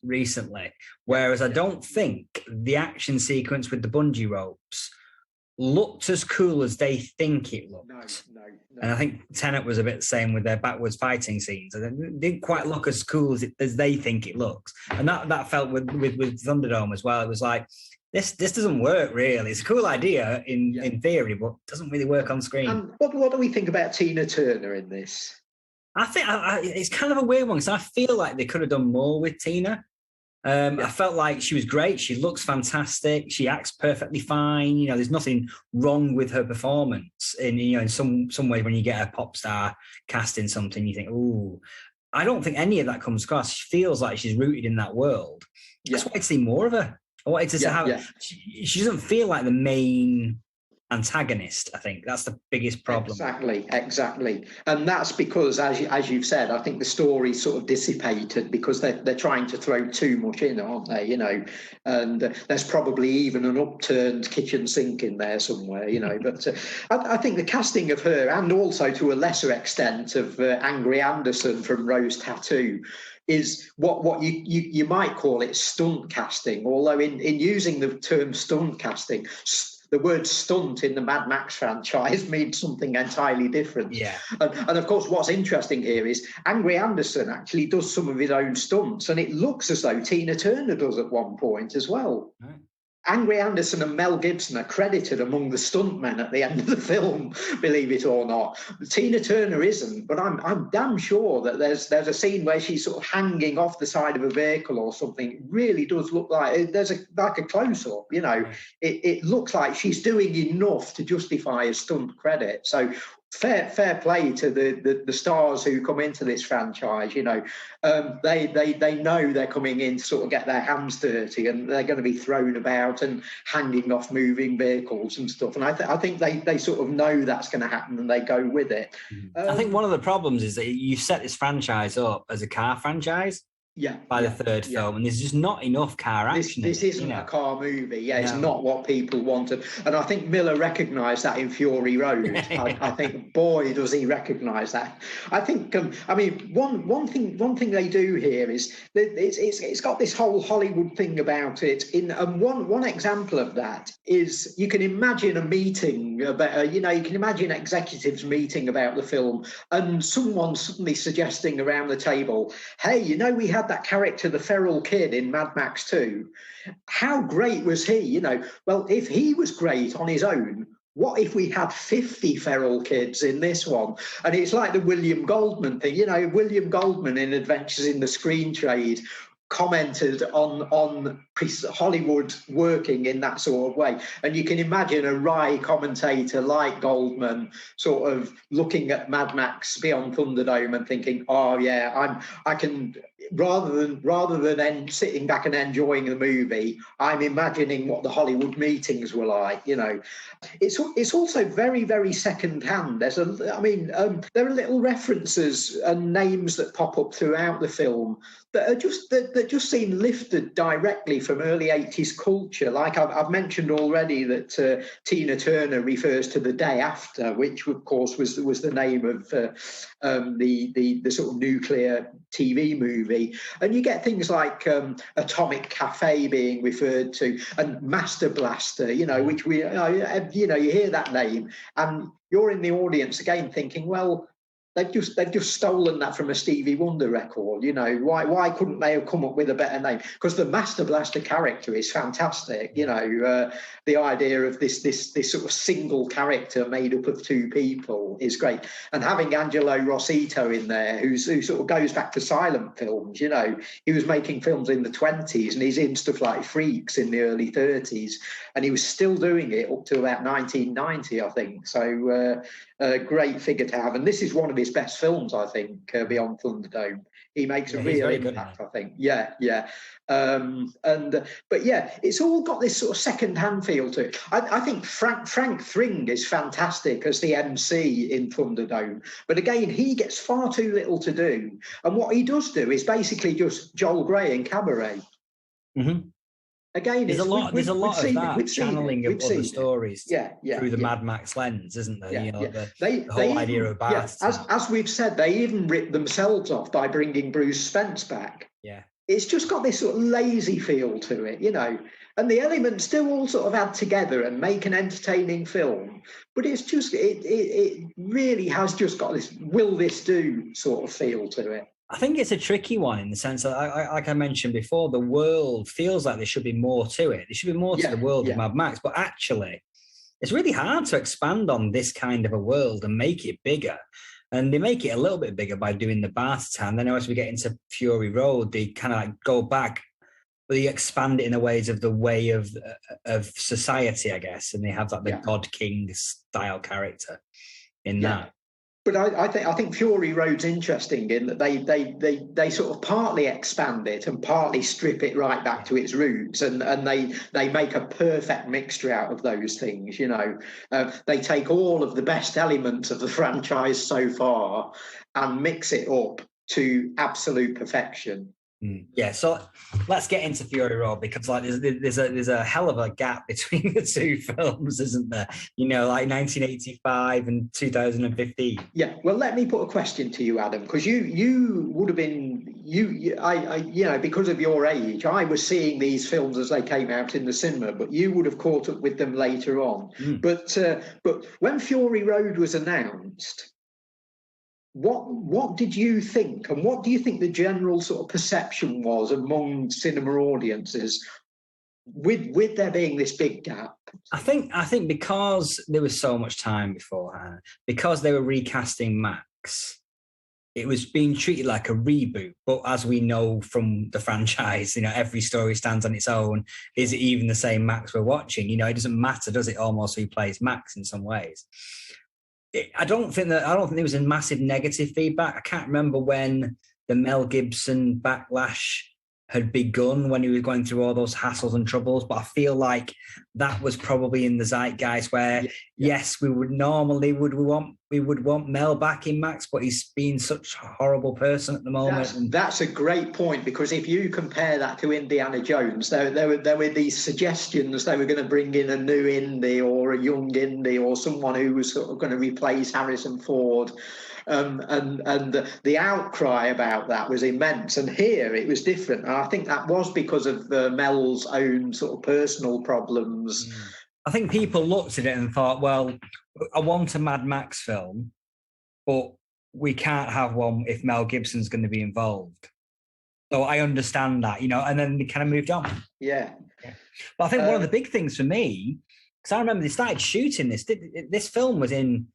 Speaker 1: recently, whereas I don't think the action sequence with the bungee ropes looked as cool as they think it looked. No. And I think Tenet was a bit the same with their backwards fighting scenes. It didn't quite look as cool as they think it looks. And that felt with Thunderdome as well. It was like, this doesn't work really. It's a cool idea in theory, but it doesn't really work on screen.
Speaker 2: And what do we think about Tina Turner in this?
Speaker 1: I think it's kind of a weird one because I feel like they could have done more with Tina. I felt like she was great. She looks fantastic. She acts perfectly fine. There's nothing wrong with her performance. In some ways, when you get a pop star casting something, you think, ooh. I don't think any of that comes across. She feels like she's rooted in that world. I just wanted to see more of her. I wanted to have. She doesn't feel like the main antagonist. I think that's the biggest problem.
Speaker 2: Exactly, and that's because, as you've said, I think the story's sort of dissipated because they're trying to throw too much in, aren't they? And there's probably even an upturned kitchen sink in there somewhere. But I think the casting of her, and also to a lesser extent of Angry Anderson from Rose Tattoo, is what you might call it stunt casting, although in using the term stunt casting, the word stunt in the Mad Max franchise means something entirely different.
Speaker 1: Yeah.
Speaker 2: And of course, what's interesting here is Angry Anderson actually does some of his own stunts, and it looks as though Tina Turner does at one point as well. Right. Angry Anderson and Mel Gibson are credited among the stuntmen at the end of the film, believe it or not. Tina Turner isn't, but I'm damn sure that there's a scene where she's sort of hanging off the side of a vehicle or something. It really does look like there's like a close-up, It looks like she's doing enough to justify a stunt credit. So fair play to the stars who come into this franchise. They know they're coming in to sort of get their hands dirty, and they're going to be thrown about and hanging off moving vehicles and stuff. And I think they sort of know that's going to happen, and they go with it.
Speaker 1: I think one of the problems is that you set this franchise up as a car franchise. by the third film, and there's just not enough car action.
Speaker 2: This isn't a car movie. It's not what people wanted, and I think Miller recognised that in Fury Road. I think, boy, does he recognise that. I think, one thing they do here is that it's got this whole Hollywood thing about it. One example of that is you can imagine a meeting about, you can imagine executives meeting about the film, and someone suddenly suggesting around the table, hey, we had that character, the feral kid in Mad Max 2. How great was he? Well, if he was great on his own, what if we had 50 feral kids in this one? And it's like the William Goldman thing. William Goldman in Adventures in the Screen Trade commented on Hollywood working in that sort of way. And you can imagine a wry commentator like Goldman sort of looking at Mad Max Beyond Thunderdome and thinking, oh yeah, I can, rather than sitting back and enjoying the movie, I'm imagining what the Hollywood meetings were like. It's also very, very second-hand. There are little references and names that pop up throughout the film that just seem lifted directly from early 80s culture. Like I've mentioned already that Tina Turner refers to The Day After, which of course was the name of the sort of nuclear TV movie. And you get things like Atomic Cafe being referred to, and Master Blaster, which you hear that name and you're in the audience again thinking, well, they've just stolen that from a Stevie Wonder record. Why couldn't they have come up with a better name? Because the Master Blaster character is fantastic. The idea of this sort of single character made up of two people is great, and having Angelo Rossito in there, who sort of goes back to silent films. He was making films in the 20s, and he's in stuff like Freaks in the early 30s, and he was still doing it up to about 1990, I think. So a great figure to have, and this is one of his best films, I think, Beyond Thunderdome. He makes a real impact, I think. But it's all got this sort of second-hand feel to it. I think Frank Thring is fantastic as the MC in Thunderdome, but again, he gets far too little to do, and what he does do is basically just Joel Grey in Cabaret.
Speaker 1: Mm-hmm.
Speaker 2: Again,
Speaker 1: there's a lot of that channeling of other stories through the Mad Max lens, isn't there? The whole idea of Bart.
Speaker 2: As we've said, they even ripped themselves off by bringing Bruce Spence back.
Speaker 1: Yeah.
Speaker 2: It's just got this sort of lazy feel to it, and the elements still all sort of add together and make an entertaining film. But it's just, it really has just got this will this do sort of feel to it.
Speaker 1: I think it's a tricky one in the sense that, like I mentioned before, the world feels like there should be more to it. There should be more to the world of Mad Max, but actually, it's really hard to expand on this kind of a world and make it bigger. And they make it a little bit bigger by doing the Bart Town. Then as we get into Fury Road, they kind of like go back, but they expand it in the ways of the way of society, I guess. And they have like the God King style character in that.
Speaker 2: But I think Fury Road's interesting in that they sort of partly expand it and partly strip it right back to its roots, and they make a perfect mixture out of those things. They take all of the best elements of the franchise so far and mix it up to absolute perfection.
Speaker 1: Yeah, so let's get into Fury Road, because like there's a hell of a gap between the two films, isn't there? Like 1985 and 2015.
Speaker 2: Yeah, well, let me put a question to you, Adam, because you would have been because of your age, I was seeing these films as they came out in the cinema, but you would have caught up with them later on. But when Fury Road was announced, what did you think, and what do you think the general sort of perception was among cinema audiences with there being this big gap?
Speaker 1: I think because there was so much time beforehand, because they were recasting Max, it was being treated like a reboot. But as we know from the franchise, every story stands on its own. Is it even the same Max we're watching? It doesn't matter, does it? Almost who plays Max in some ways. I don't think there was a massive negative feedback. I can't remember when the Mel Gibson backlash had begun when he was going through all those hassles and troubles. But I feel like that was probably in the zeitgeist where, yes, we would want Mel back in Max, but he's been such a horrible person at the moment.
Speaker 2: That's a great point, because if you compare that to Indiana Jones, there were these suggestions they were going to bring in a new Indy or a young Indy or someone who was sort of going to replace Harrison Ford. And the outcry about that was immense, and here it was different. And I think that was because of Mel's own sort of personal problems.
Speaker 1: I think people looked at it and thought, well, I want a Mad Max film, but we can't have one if Mel Gibson's going to be involved. So I understand that, and then they kind of moved on.
Speaker 2: Yeah.
Speaker 1: But I think one of the big things for me, because I remember they started shooting this. This film was in.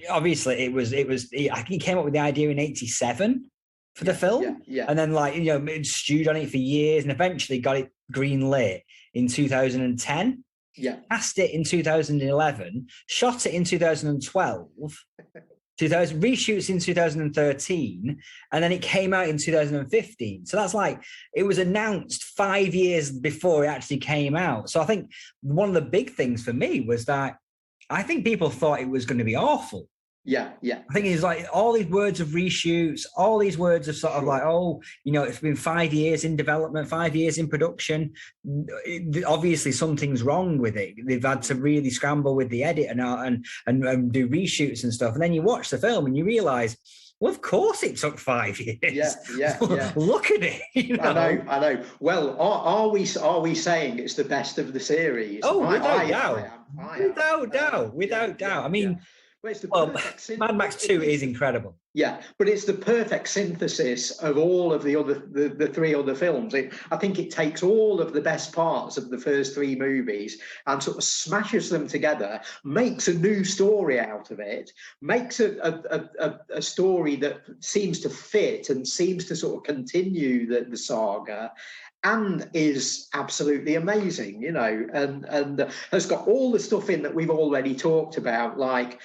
Speaker 1: Obviously, it was. I think he came up with the idea in '87 for the film, and then it stewed on it for years, and eventually got it green lit in 2010.
Speaker 2: Yeah,
Speaker 1: cast it in 2011, shot it in 2012, reshoots in 2013, and then it came out in 2015. So that's it was announced 5 years before it actually came out. So I think one of the big things for me was that I think people thought it was going to be awful.
Speaker 2: Yeah.
Speaker 1: I think it's all these words of reshoots, all these words of sort of it's been 5 years in development, 5 years in production. Obviously, something's wrong with it. They've had to really scramble with the edit and do reshoots and stuff. And then you watch the film and you realise, well, of course it took 5 years.
Speaker 2: Yeah.
Speaker 1: Look at it.
Speaker 2: I know. Well, are we saying it's the best of the series?
Speaker 1: Oh, without doubt. Without doubt. I mean. Mad Max 2 is incredible.
Speaker 2: Yeah, but it's the perfect synthesis of all of the three other films. I think it takes all of the best parts of the first three movies and sort of smashes them together, makes a new story out of it, makes a story that seems to fit and seems to sort of continue the saga, and is absolutely amazing, and has got all the stuff in that we've already talked about, like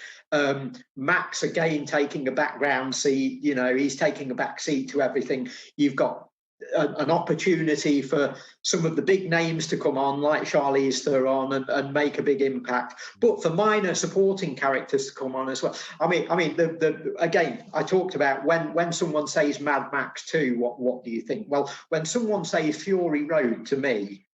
Speaker 2: Max again taking a background seat. He's taking a back seat to everything. You've got an opportunity for some of the big names to come on, like Charlize Theron, and make a big impact, but for minor supporting characters to come on as well. I mean, again, I talked about when someone says Mad Max 2, what do you think? Well, when someone says Fury Road, to me,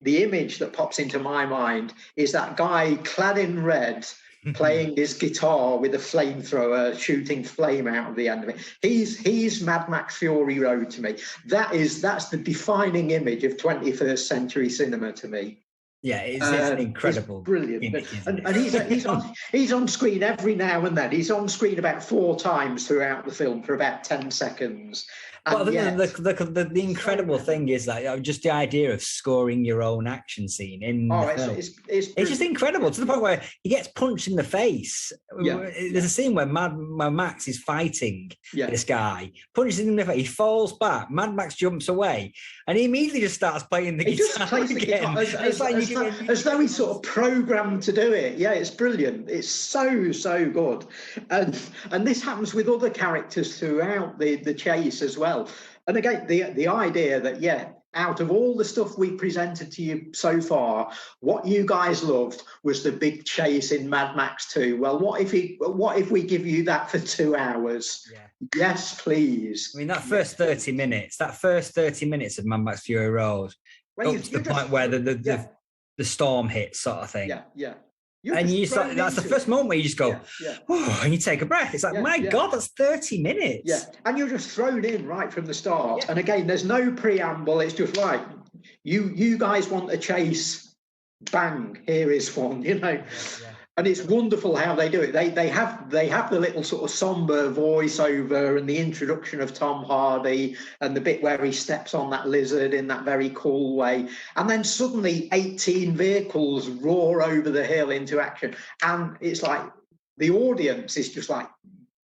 Speaker 2: the image that pops into my mind is that guy clad in red, playing his guitar with a flamethrower, shooting flame out of the end of it. He's Mad Max Fury Road to me. That's the defining image of 21st century cinema to me.
Speaker 1: Yeah, it's an incredible,
Speaker 2: it's brilliant
Speaker 1: image,
Speaker 2: and he's on screen every now and then. He's on screen about 4 times throughout the film for about 10 seconds.
Speaker 1: Well, the incredible thing is that just the idea of scoring your own action scene in the film. It's just incredible, to the point where he gets punched in the face. There's a scene where Mad Max is fighting this guy, punches him in the face, he falls back, Mad Max jumps away, and he immediately just starts playing the guitar again.
Speaker 2: As though he's sort of programmed to do it. Yeah, it's brilliant. It's so good. And this happens with other characters throughout the chase as well. And again, the idea that, out of all the stuff we presented to you so far, what you guys loved was the big chase in Mad Max 2. Well, what if we give you that for 2 hours? Yeah. Yes, please.
Speaker 1: I mean, that first 30 minutes of Mad Max Fury Road, up to the point where the storm hits, sort of thing. Yeah. That's the first moment where you just go, oh, and you take a breath. It's like, God, that's 30 minutes.
Speaker 2: Yeah, and you're just thrown in right from the start. Yeah. And again, there's no preamble. It's just like, you guys want a chase, bang, here is one, Yeah. And it's wonderful how they do it. They have the little sort of somber voiceover and the introduction of Tom Hardy and the bit where he steps on that lizard in that very cool way. And then suddenly 18 vehicles roar over the hill into action. And it's like the audience is just like,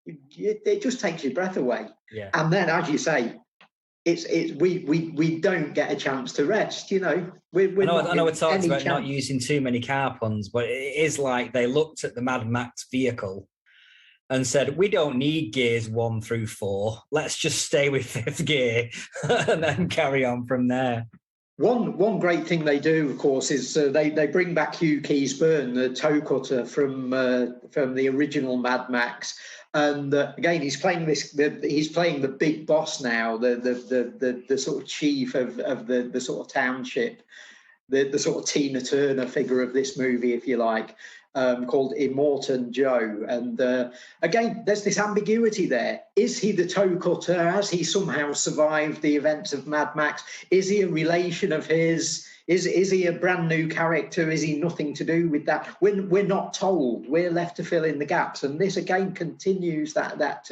Speaker 2: it just takes your breath away.
Speaker 1: Yeah.
Speaker 2: And then, as you say, we don't get a chance to rest, I know
Speaker 1: we're talking about not using too many car puns, but it is like they looked at the Mad Max vehicle and said, we don't need gears 1 through 4. Let's just stay with 5th gear and then carry on from there.
Speaker 2: One great thing they do, of course, is they bring back Hugh Keys-Byrne, the toe cutter from the original Mad Max, and again he's playing he's playing the big boss now, the sort of chief of the sort of township, the sort of Tina Turner figure of this movie, if you like. Called Immortan Joe. And again, there's this ambiguity there. Is he the toe cutter? Has he somehow survived the events of Mad Max? Is he a relation of his? Is he a brand new character? Is he nothing to do with that? We're not told. We're left to fill in the gaps. And this again continues that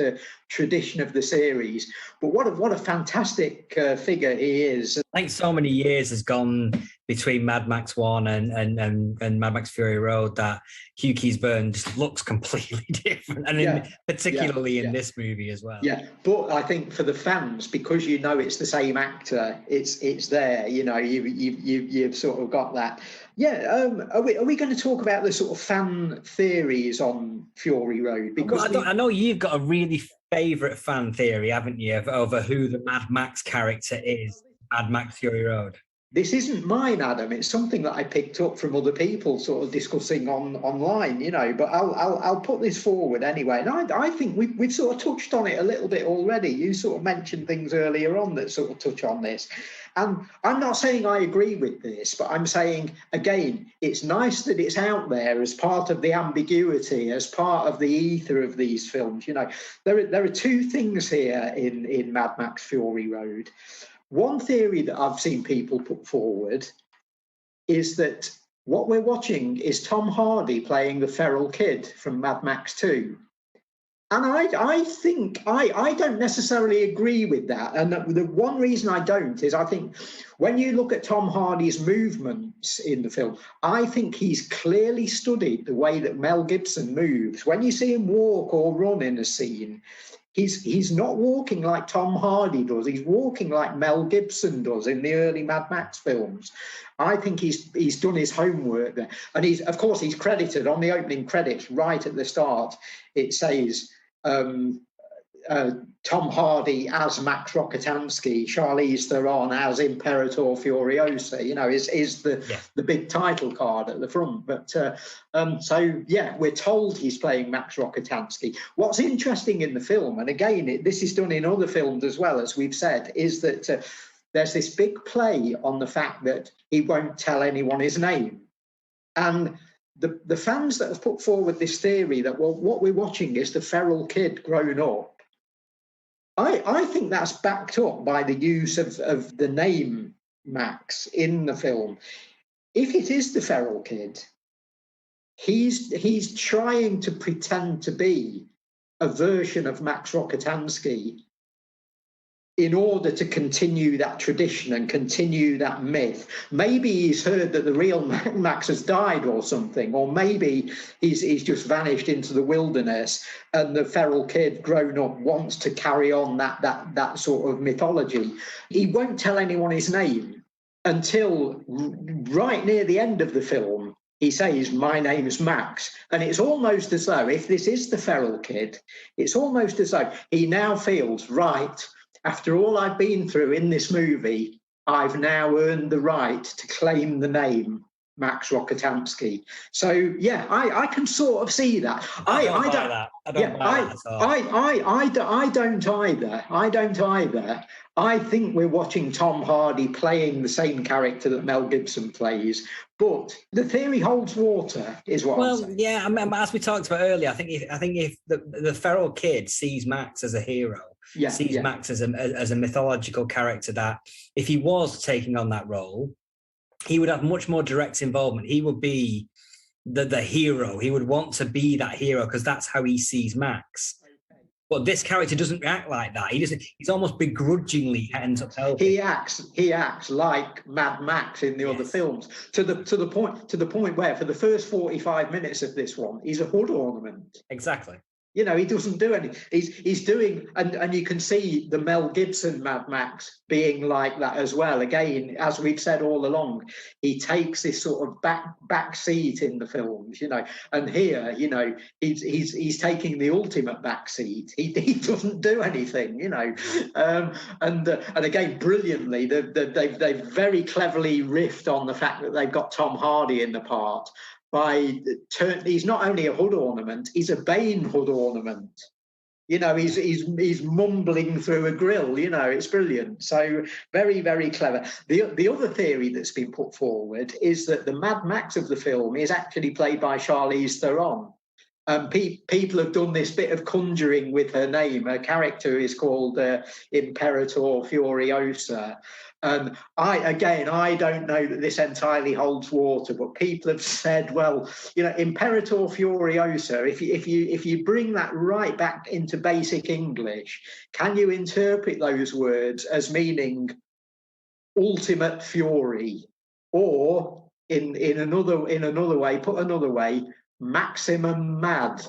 Speaker 2: tradition of the series. But what a fantastic figure he is.
Speaker 1: I think so many years has gone between Mad Max 1 and Mad Max Fury Road that Hugh Keys-Byrne just looks completely different, and particularly in this movie as well.
Speaker 2: Yeah, but I think for the fans, because you know it's the same actor, it's there. You know, you've sort of got that. Yeah, are we going to talk about the sort of fan theories on Fury Road? Because
Speaker 1: I know you've got a really favourite fan theory, haven't you, over who the Mad Max character is, Mad Max Fury Road?
Speaker 2: This isn't mine, Adam. It's something that I picked up from other people sort of discussing online, you know, but I'll put this forward anyway. And I think we've sort of touched on it a little bit already. You sort of mentioned things earlier on that sort of touch on this. And I'm not saying I agree with this, but I'm saying, again, it's nice that it's out there as part of the ambiguity, as part of the ether of these films. You know, there are two things here in Mad Max Fury Road. One theory that I've seen people put forward is that what we're watching is Tom Hardy playing the feral kid from Mad Max 2. And I think I don't necessarily agree with that. And the one reason I don't is I think when you look at Tom Hardy's movements in the film, I think he's clearly studied the way that Mel Gibson moves. When you see him walk or run in a scene, he's not walking like Tom Hardy does. He's walking like Mel Gibson does in the early Mad Max films. I think he's done his homework there. And he's credited on the opening credits right at the start. It says Tom Hardy as Max Rokitansky, Charlize Theron as Imperator Furiosa, you know, is the big title card at the front. But so, yeah, we're told he's playing Max Rokitansky. What's interesting in the film, and again, this is done in other films as well, as we've said, is that there's this big play on the fact that he won't tell anyone his name. And the fans that have put forward this theory that, well, what we're watching is the feral kid grown up, I think that's backed up by the use of the name Max in the film. If it is the feral kid, he's trying to pretend to be a version of Max Rokitansky in order to continue that tradition and continue that myth. Maybe he's heard that the real Max has died or something, or maybe he's just vanished into the wilderness and the feral kid grown up wants to carry on that sort of mythology. He won't tell anyone his name until right near the end of the film. He says, my name's Max. And it's almost as though, if this is the feral kid, it's almost as though he now feels, right, after all I've been through in this movie, I've now earned the right to claim the name Max Rokitansky. So, yeah, I can sort of see that. I don't buy that. I don't buy that at all. I don't either. I don't either. I think we're watching Tom Hardy playing the same character that Mel Gibson plays, but the theory holds water, is what I'm saying.
Speaker 1: Well, yeah, I mean, as we talked about earlier, I think if the feral kid sees Max as a hero, sees Max as a mythological character, that if he was taking on that role, he would have much more direct involvement. He would be the hero. He would want to be that hero because that's how he sees Max. But this character doesn't act like that. He's almost begrudgingly ends up helping.
Speaker 2: He acts like Mad Max in the other films, to the point where for the first 45 minutes of this one, he's a hood ornament.
Speaker 1: Exactly.
Speaker 2: You know, he doesn't do any. He's doing, and you can see the Mel Gibson Mad Max being like that as well. Again, as we've said all along, he takes this sort of back seat in the films, you know. And here, you know, he's taking the ultimate back seat. He doesn't do anything, you know. And again, brilliantly, they've very cleverly riffed on the fact that they've got Tom Hardy in the part. He's not only a hood ornament, he's a Bane hood ornament. You know, he's mumbling through a grill. You know, it's brilliant. So very, very clever. The other theory that's been put forward is that the Mad Max of the film is actually played by Charlize Theron. People have done this bit of conjuring with her name. Her character is called Imperator Furiosa. I don't know that this entirely holds water, but people have said, well, you know, Imperator Furiosa, if you bring that right back into basic English, can you interpret those words as meaning ultimate fury, or in another way, put another way, maximum mad,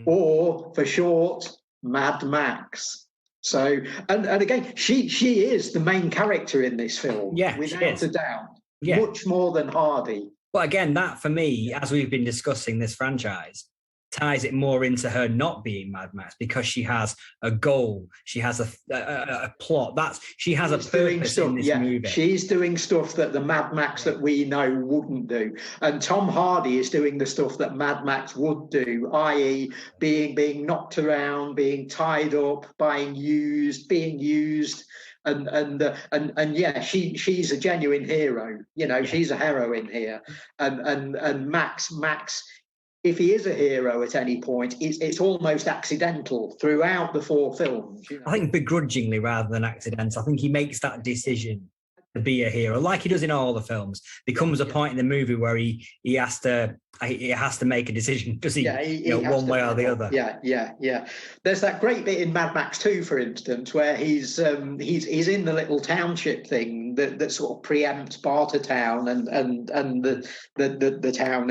Speaker 2: or for short, Mad Max. So, and again, she is the main character in this film, without a doubt, much more than Hardy.
Speaker 1: But again, that for me, as we've been discussing this franchise, ties it more into her not being Mad Max, because she has a goal, she has a plot. She has a purpose in this movie.
Speaker 2: She's doing stuff that the Mad Max that we know wouldn't do, and Tom Hardy is doing the stuff that Mad Max would do, i.e., being knocked around, being tied up, being used. And yeah, she's a genuine hero. You know, she's a heroine here, and Max. If he is a hero at any point, it's almost accidental throughout the 4 films. You know?
Speaker 1: I think begrudgingly rather than accidental. I think he makes that decision to be a hero, like he does in all the films. There comes a point in the movie where he has to make a decision. Does he? One way or the other.
Speaker 2: Yeah. There's that great bit in Mad Max 2, for instance, where he's in the little township thing that sort of preempts Bartertown and the town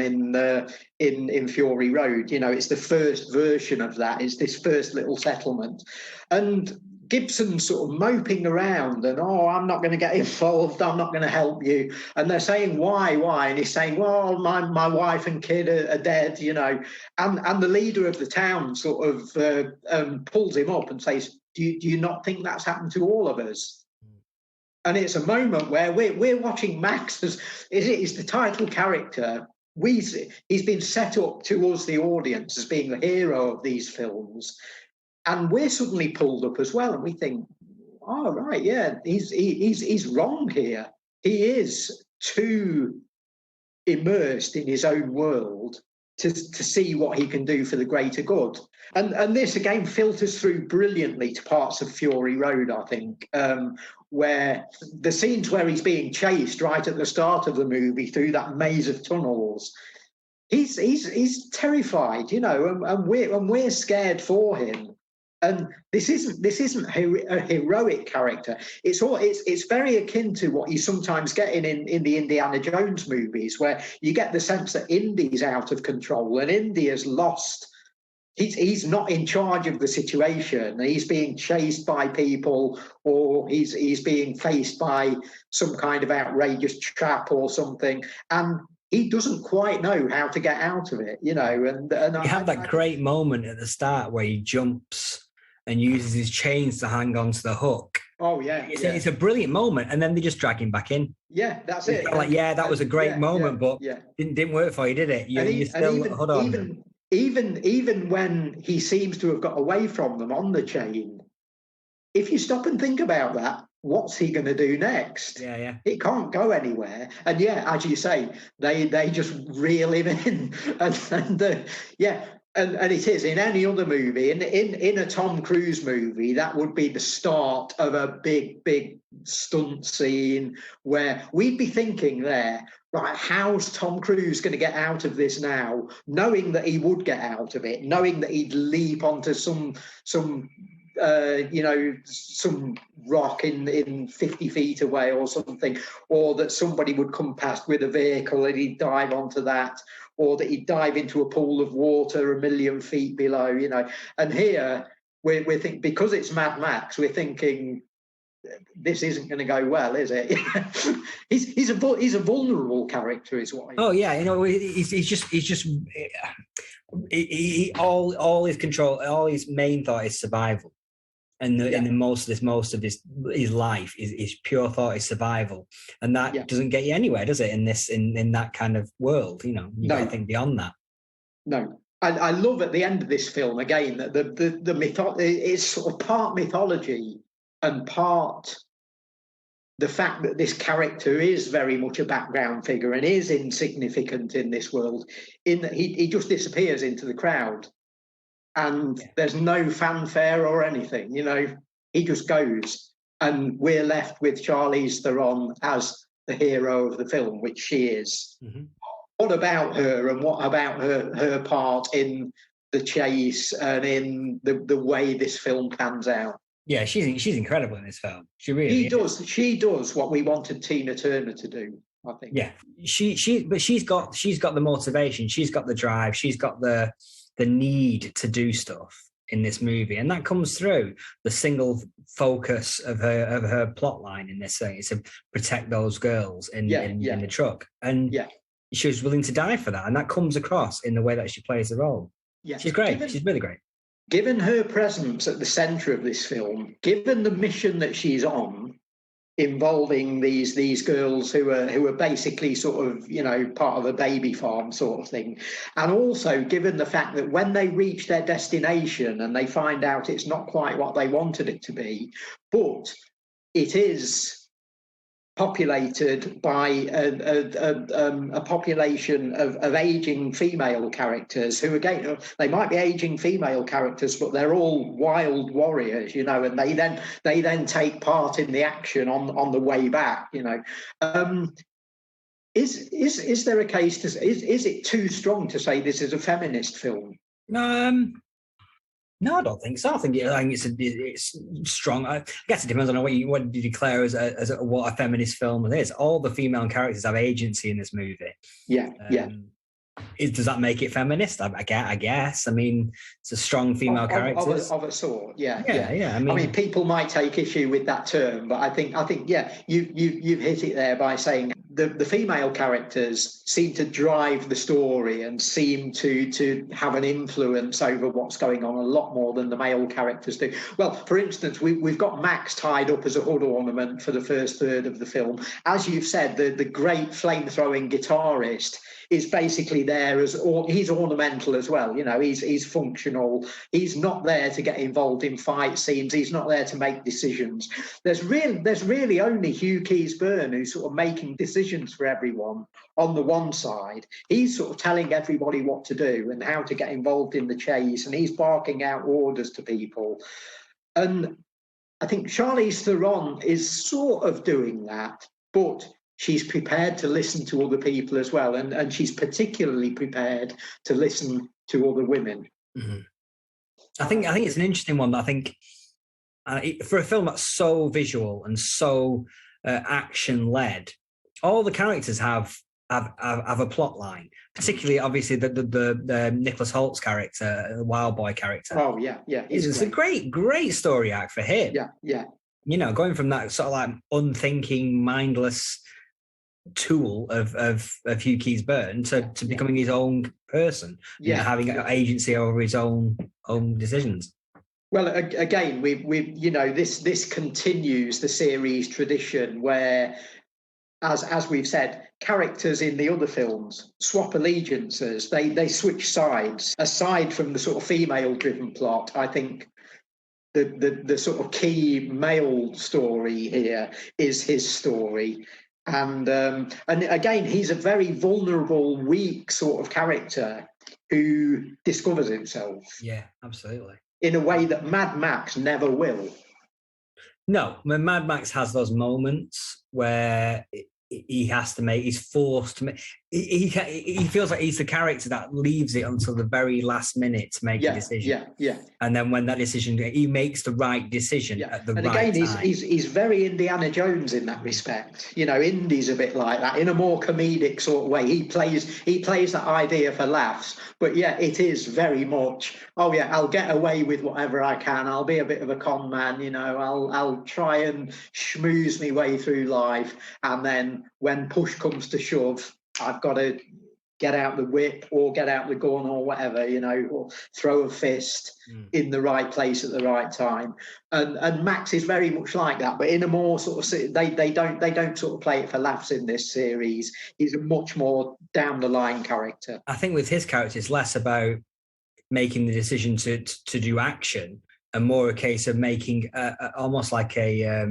Speaker 2: in Fury Road. You know, it's the first version of that. It's this first little settlement, and Gibson's sort of moping around and, I'm not going to get involved, I'm not going to help you. And they're saying, why? And he's saying, well, my wife and kid are dead, you know. And the leader of the town sort of pulls him up and says, do you not think that's happened to all of us? And it's a moment where we're watching Max as is the title character. He's been set up to us, the audience, as being the hero of these films. And we're suddenly pulled up as well, and we think, "Oh, right, yeah, he's wrong here. He is too immersed in his own world to see what he can do for the greater good." And this again filters through brilliantly to parts of Fury Road, I think, where the scenes where he's being chased right at the start of the movie through that maze of tunnels. He's terrified, you know, and we're scared for him. And this isn't a heroic character. It's very akin to what you sometimes get in the Indiana Jones movies, where you get the sense that Indy's out of control and Indy lost. He's not in charge of the situation. He's being chased by people, or he's being faced by some kind of outrageous trap or something, and he doesn't quite know how to get out of it, you know. And
Speaker 1: you have that great moment at the start where he jumps and uses his chains to hang onto the hook.
Speaker 2: Oh, yeah.
Speaker 1: It's a brilliant moment. And then they just drag him back in.
Speaker 2: Yeah, that's it.
Speaker 1: Like, that was a great moment, but didn't work for you, did it? You still hold on.
Speaker 2: Even when he seems to have got away from them on the chain, if you stop and think about that, what's he going to do next?
Speaker 1: Yeah.
Speaker 2: It can't go anywhere. And as you say, they just reel him in. And it is in any other movie, in a Tom Cruise movie, that would be the start of a big stunt scene where we'd be thinking there, right, how's Tom Cruise going to get out of this now, knowing that he would get out of it, knowing that he'd leap onto some some rock in 50 feet away or something, or that somebody would come past with a vehicle and he'd dive onto that, or that he'd dive into a pool of water 1,000,000 feet below, And here we're thinking, because it's Mad Max, we're thinking this isn't going to go well, is it? he's a vulnerable character, is what.
Speaker 1: All his control, all his main thought is survival, and most of his life is pure thought is survival, and that doesn't get you anywhere, does it? In that kind of world, you got to think beyond that.
Speaker 2: No. I love at the end of this film again that the it's sort of part mythology and part the fact that this character is very much a background figure and is insignificant in this world, in that he just disappears into the crowd and there's no fanfare or anything, he just goes, and we're left with Charlize Theron as the hero of the film, which she is. Mm-hmm. What about her, and what about her part in the chase and in the way this film pans out?
Speaker 1: Yeah, she's incredible in this film. She really
Speaker 2: is. She does what we wanted Tina Turner to do, I think.
Speaker 1: Yeah, but she's got the motivation, she's got the drive, she's got the need to do stuff in this movie, and that comes through the single focus of her plot line in this thing is to protect those girls in the truck, and she was willing to die for that, and that comes across in the way that she plays the role. Yeah, she's great. She's really great.
Speaker 2: Given her presence at the centre of this film, given the mission that she's on, involving these girls who are basically sort of, part of a baby farm sort of thing, and also given the fact that when they reach their destination and they find out it's not quite what they wanted it to be, but it is populated by a population of aging female characters who, again, they might be aging female characters, but they're all wild warriors, and they then take part in the action on the way back, Is there a case to is it too strong to say this is a feminist film?
Speaker 1: No, I don't think so. I think it's strong. I guess it depends on what you declare as what a feminist film is. All the female characters have agency in this movie.
Speaker 2: Yeah.
Speaker 1: Does that make it feminist? I guess. I mean, it's a strong female character
Speaker 2: of a sort. Yeah.
Speaker 1: I
Speaker 2: mean, people might take issue with that term, but I think you've hit it there by saying the female characters seem to drive the story and seem to have an influence over what's going on a lot more than the male characters do. Well, for instance, we've got Max tied up as a hood ornament for the first third of the film. As you've said, the great flame-throwing guitarist is basically there he's ornamental as well. He's functional. He's not there to get involved in fight scenes. He's not there to make decisions. There's really only Hugh Keys-Byrne who's sort of making decisions for everyone on the one side. He's sort of telling everybody what to do and how to get involved in the chase, and he's barking out orders to people. And I think Charlize Theron is sort of doing that, but she's prepared to listen to other people as well, and she's particularly prepared to listen to other women.
Speaker 1: Mm-hmm. I think it's an interesting one. I think for a film that's so visual and so action-led, all the characters have a plot line. Particularly, obviously, the Nicholas Holt's character, the Wild Boy character.
Speaker 2: Oh yeah.
Speaker 1: It's a great story arc for him.
Speaker 2: Yeah.
Speaker 1: Going from that sort of like unthinking, mindless tool of Hugh Keys-Byrne to becoming his own person, having agency over his own decisions.
Speaker 2: Well, again, this continues the series tradition where, as we've said, characters in the other films swap allegiances. They switch sides. Aside from the sort of female-driven plot, I think the sort of key male story here is his story. And again, he's a very vulnerable, weak sort of character who discovers himself.
Speaker 1: Yeah, absolutely.
Speaker 2: In a way that Mad Max never will.
Speaker 1: No, Mad Max has those moments where he has to make, he's forced to make, he feels like he's the character that leaves it until the very last minute to make a decision.
Speaker 2: Yeah.
Speaker 1: And then when that decision, he makes the right decision at the right time.
Speaker 2: And again, he's very Indiana Jones in that respect. You know, Indy's a bit like that in a more comedic sort of way. He plays that idea for laughs, but yeah, it is very much, oh yeah, I'll get away with whatever I can. I'll be a bit of a con man, you know, I'll try and schmooze my way through life. And then when push comes to shove, I've got to get out the whip or get out the gun or whatever, you know, or throw a fist in the right place at the right time. And Max is very much like that, but in a more sort of, they don't sort of play it for laughs in this series. He's a much more down the line character.
Speaker 1: I think with his character, it's less about making the decision to do action and more a case of making almost like a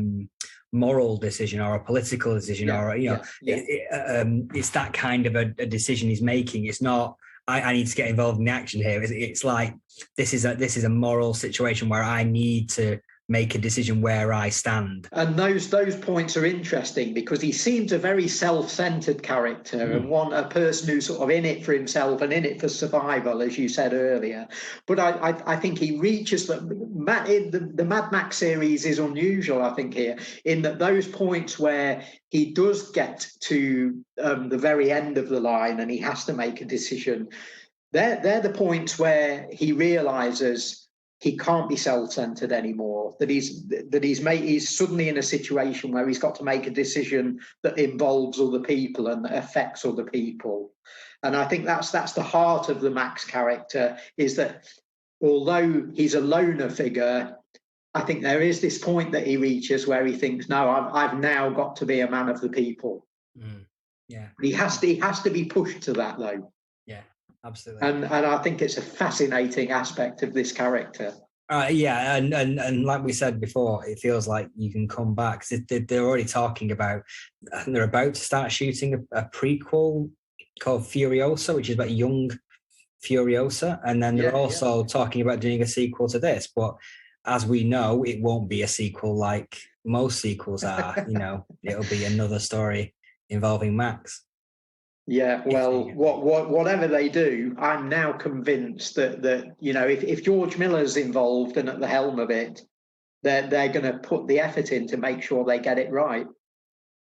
Speaker 1: moral decision or a political decision, or it's that kind of a decision he's making. It's not I need to get involved in the action here. It's like this is a moral situation where I need to make a decision where I stand. And
Speaker 2: those points are interesting because he seems a very self-centered character and a person who's sort of in it for himself and in it for survival, as you said earlier. But I think he reaches the Mad Max series is unusual, I think, here, in that those points where he does get to the very end of the line and he has to make a decision, they're the points where he realizes he can't be self-centered anymore, that he's suddenly in a situation where he's got to make a decision that involves other people and that affects other people. And I think that's the heart of the Max character, is that although he's a loner figure, I think there is this point that he reaches where he thinks, no, I've now got to be a man of the people.
Speaker 1: Yeah.
Speaker 2: He has to be pushed to that, though.
Speaker 1: Yeah. Absolutely.
Speaker 2: And I think it's a fascinating aspect of this character.
Speaker 1: And like we said before, it feels like you can come back. They're already talking about, I think they're about to start shooting a prequel called Furiosa, which is about young Furiosa. And then they're also talking about doing a sequel to this. But as we know, it won't be a sequel like most sequels are. You know, it'll be another story involving Max.
Speaker 2: Yeah, well, whatever they do, I'm now convinced that you know, if George Miller's involved and at the helm of it, they're going to put the effort in to make sure they get it right,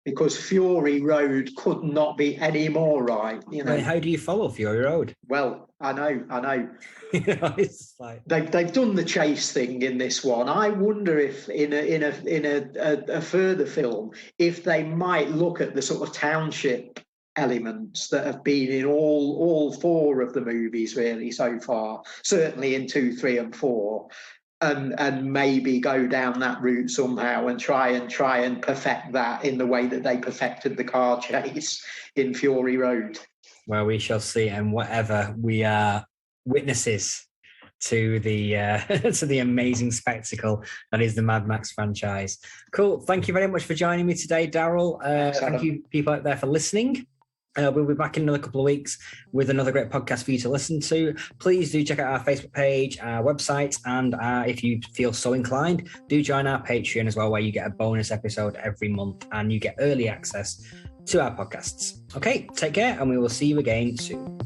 Speaker 2: because Fury Road could not be any more right. You know,
Speaker 1: how do you follow Fury Road?
Speaker 2: Well, I know.
Speaker 1: You know, it's like
Speaker 2: they've done the chase thing in this one. I wonder if in a further film, if they might look at the sort of township elements that have been in all four of the movies really so far, certainly in 2, 3 and 4, and maybe go down that route somehow and try and perfect that in the way that they perfected the car chase in Fury Road.
Speaker 1: Well, we shall see, and whatever, we are witnesses to the amazing spectacle that is the Mad Max franchise. Cool. Thank you very much for joining me today, Daryl. Thank you people out there for listening. We'll be back in another couple of weeks with another great podcast for you to listen to. Please do check out our Facebook page, our website, and if you feel so inclined, do join our Patreon as well, where you get a bonus episode every month and you get early access to our podcasts. Okay, take care, and we will see you again soon.